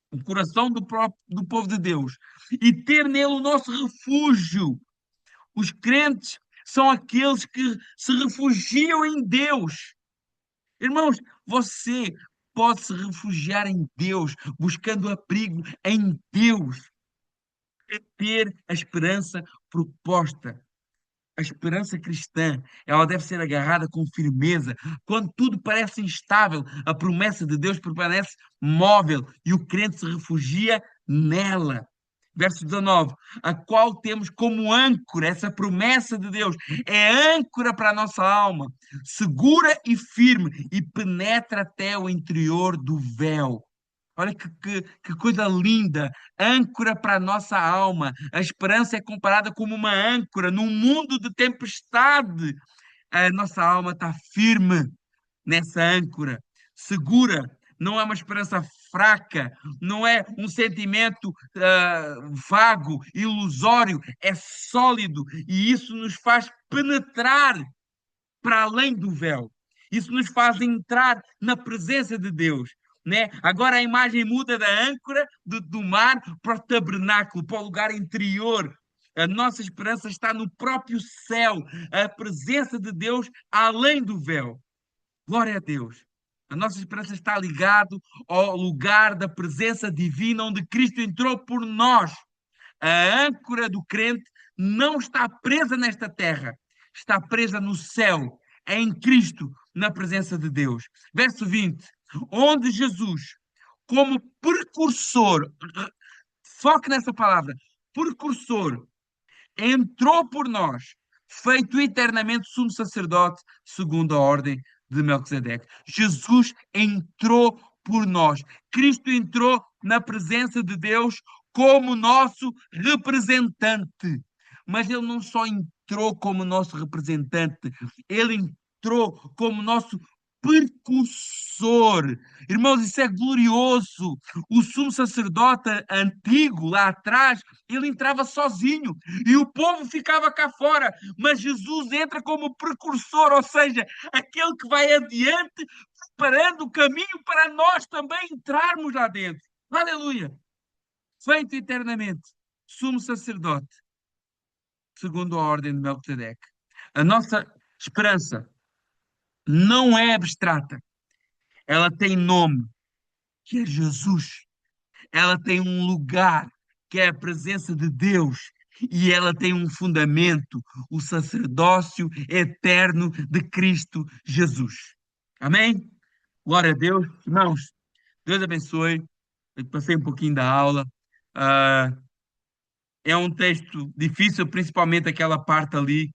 o coração do povo de Deus, e ter nele o nosso refúgio. Os crentes são aqueles que se refugiam em Deus. Irmãos, você pode se refugiar em Deus, buscando abrigo em Deus, é ter a esperança proposta. A esperança cristã, ela deve ser agarrada com firmeza. Quando tudo parece instável, a promessa de Deus permanece móvel e o crente se refugia nela. Verso 19, a qual temos como âncora, essa promessa de Deus, é âncora para a nossa alma, segura e firme, e penetra até o interior do véu. Olha que coisa linda, âncora para a nossa alma. A esperança é comparada como uma âncora num mundo de tempestade. A nossa alma está firme nessa âncora, segura. Não é uma esperança fraca, não é um sentimento vago, ilusório, é sólido e isso nos faz penetrar para além do véu. Isso nos faz entrar na presença de Deus. Né? Agora a imagem muda da âncora do mar para o tabernáculo, para o lugar interior. A nossa esperança está no próprio céu, a presença de Deus além do véu. Glória a Deus. A nossa esperança está ligada ao lugar da presença divina onde Cristo entrou por nós. A âncora do crente não está presa nesta terra, está presa no céu, é em Cristo, na presença de Deus. Verso 20, onde Jesus, como precursor, foque nessa palavra, precursor, entrou por nós, feito eternamente sumo sacerdote segundo a ordem de Melquisedeque. Jesus entrou por nós. Cristo entrou na presença de Deus como nosso representante. Mas ele não só entrou como nosso representante, ele entrou como nosso precursor. Irmãos, isso é glorioso. O sumo sacerdote antigo, lá atrás, ele entrava sozinho e o povo ficava cá fora. Mas Jesus entra como precursor, ou seja, aquele que vai adiante, preparando o caminho para nós também entrarmos lá dentro. Aleluia! Feito eternamente, sumo sacerdote, segundo a ordem de Melquisedeque. A nossa esperança não é abstrata, ela tem nome, que é Jesus. Ela tem um lugar, que é a presença de Deus, e ela tem um fundamento, o sacerdócio eterno de Cristo Jesus. Amém? Glória a Deus. Irmãos, Deus abençoe. Eu passei um pouquinho da aula. Ah, é um texto difícil, principalmente aquela parte ali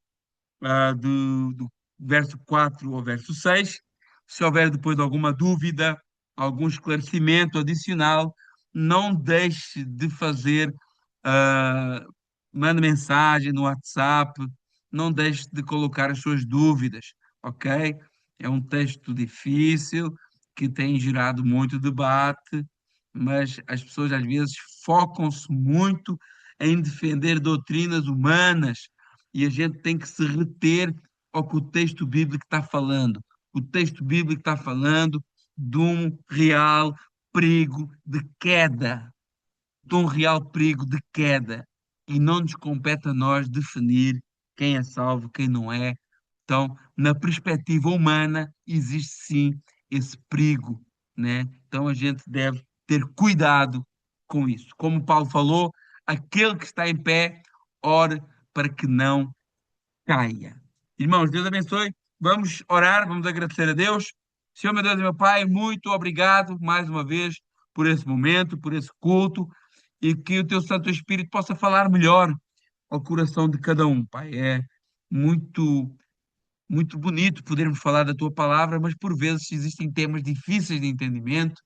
do verso 4 ao verso 6. Se houver depois alguma dúvida, algum esclarecimento adicional, não deixe de fazer, ah, mande mensagem no WhatsApp, não deixe de colocar as suas dúvidas, ok? É um texto difícil, que tem gerado muito debate, mas as pessoas às vezes focam-se muito em defender doutrinas humanas e a gente tem que se reter ao que o texto bíblico está falando. O texto bíblico está falando de um real perigo de queda, de um real perigo de queda. E não nos compete a nós definir quem é salvo, quem não é. Então, na perspectiva humana, existe sim esse perigo, né? Então a gente deve ter cuidado com isso. Como Paulo falou, aquele que está em pé, ore para que não caia. Irmãos, Deus abençoe. Vamos orar, vamos agradecer a Deus. Senhor, meu Deus e meu Pai, muito obrigado mais uma vez por esse momento, por esse culto e que o teu Santo Espírito possa falar melhor ao coração de cada um, Pai. É muito, muito bonito podermos falar da tua palavra, mas por vezes existem temas difíceis de entendimento.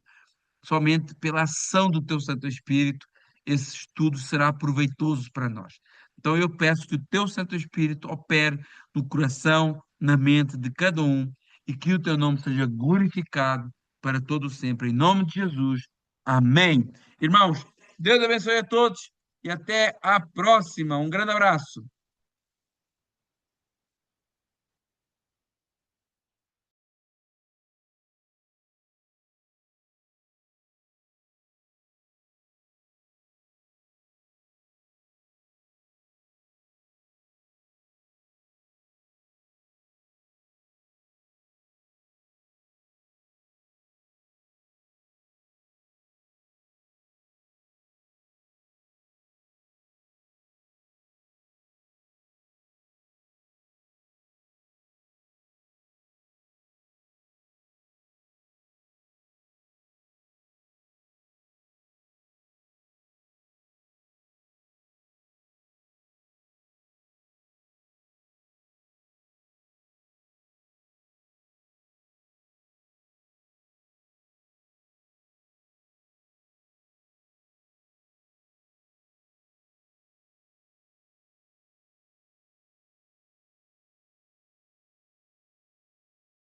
Somente pela ação do teu Santo Espírito, esse estudo será proveitoso para nós. Então eu peço que o teu Santo Espírito opere no coração, na mente de cada um e que o teu nome seja glorificado para todo sempre. Em nome de Jesus. Amém. Irmãos, Deus abençoe a todos e até a próxima. Um grande abraço.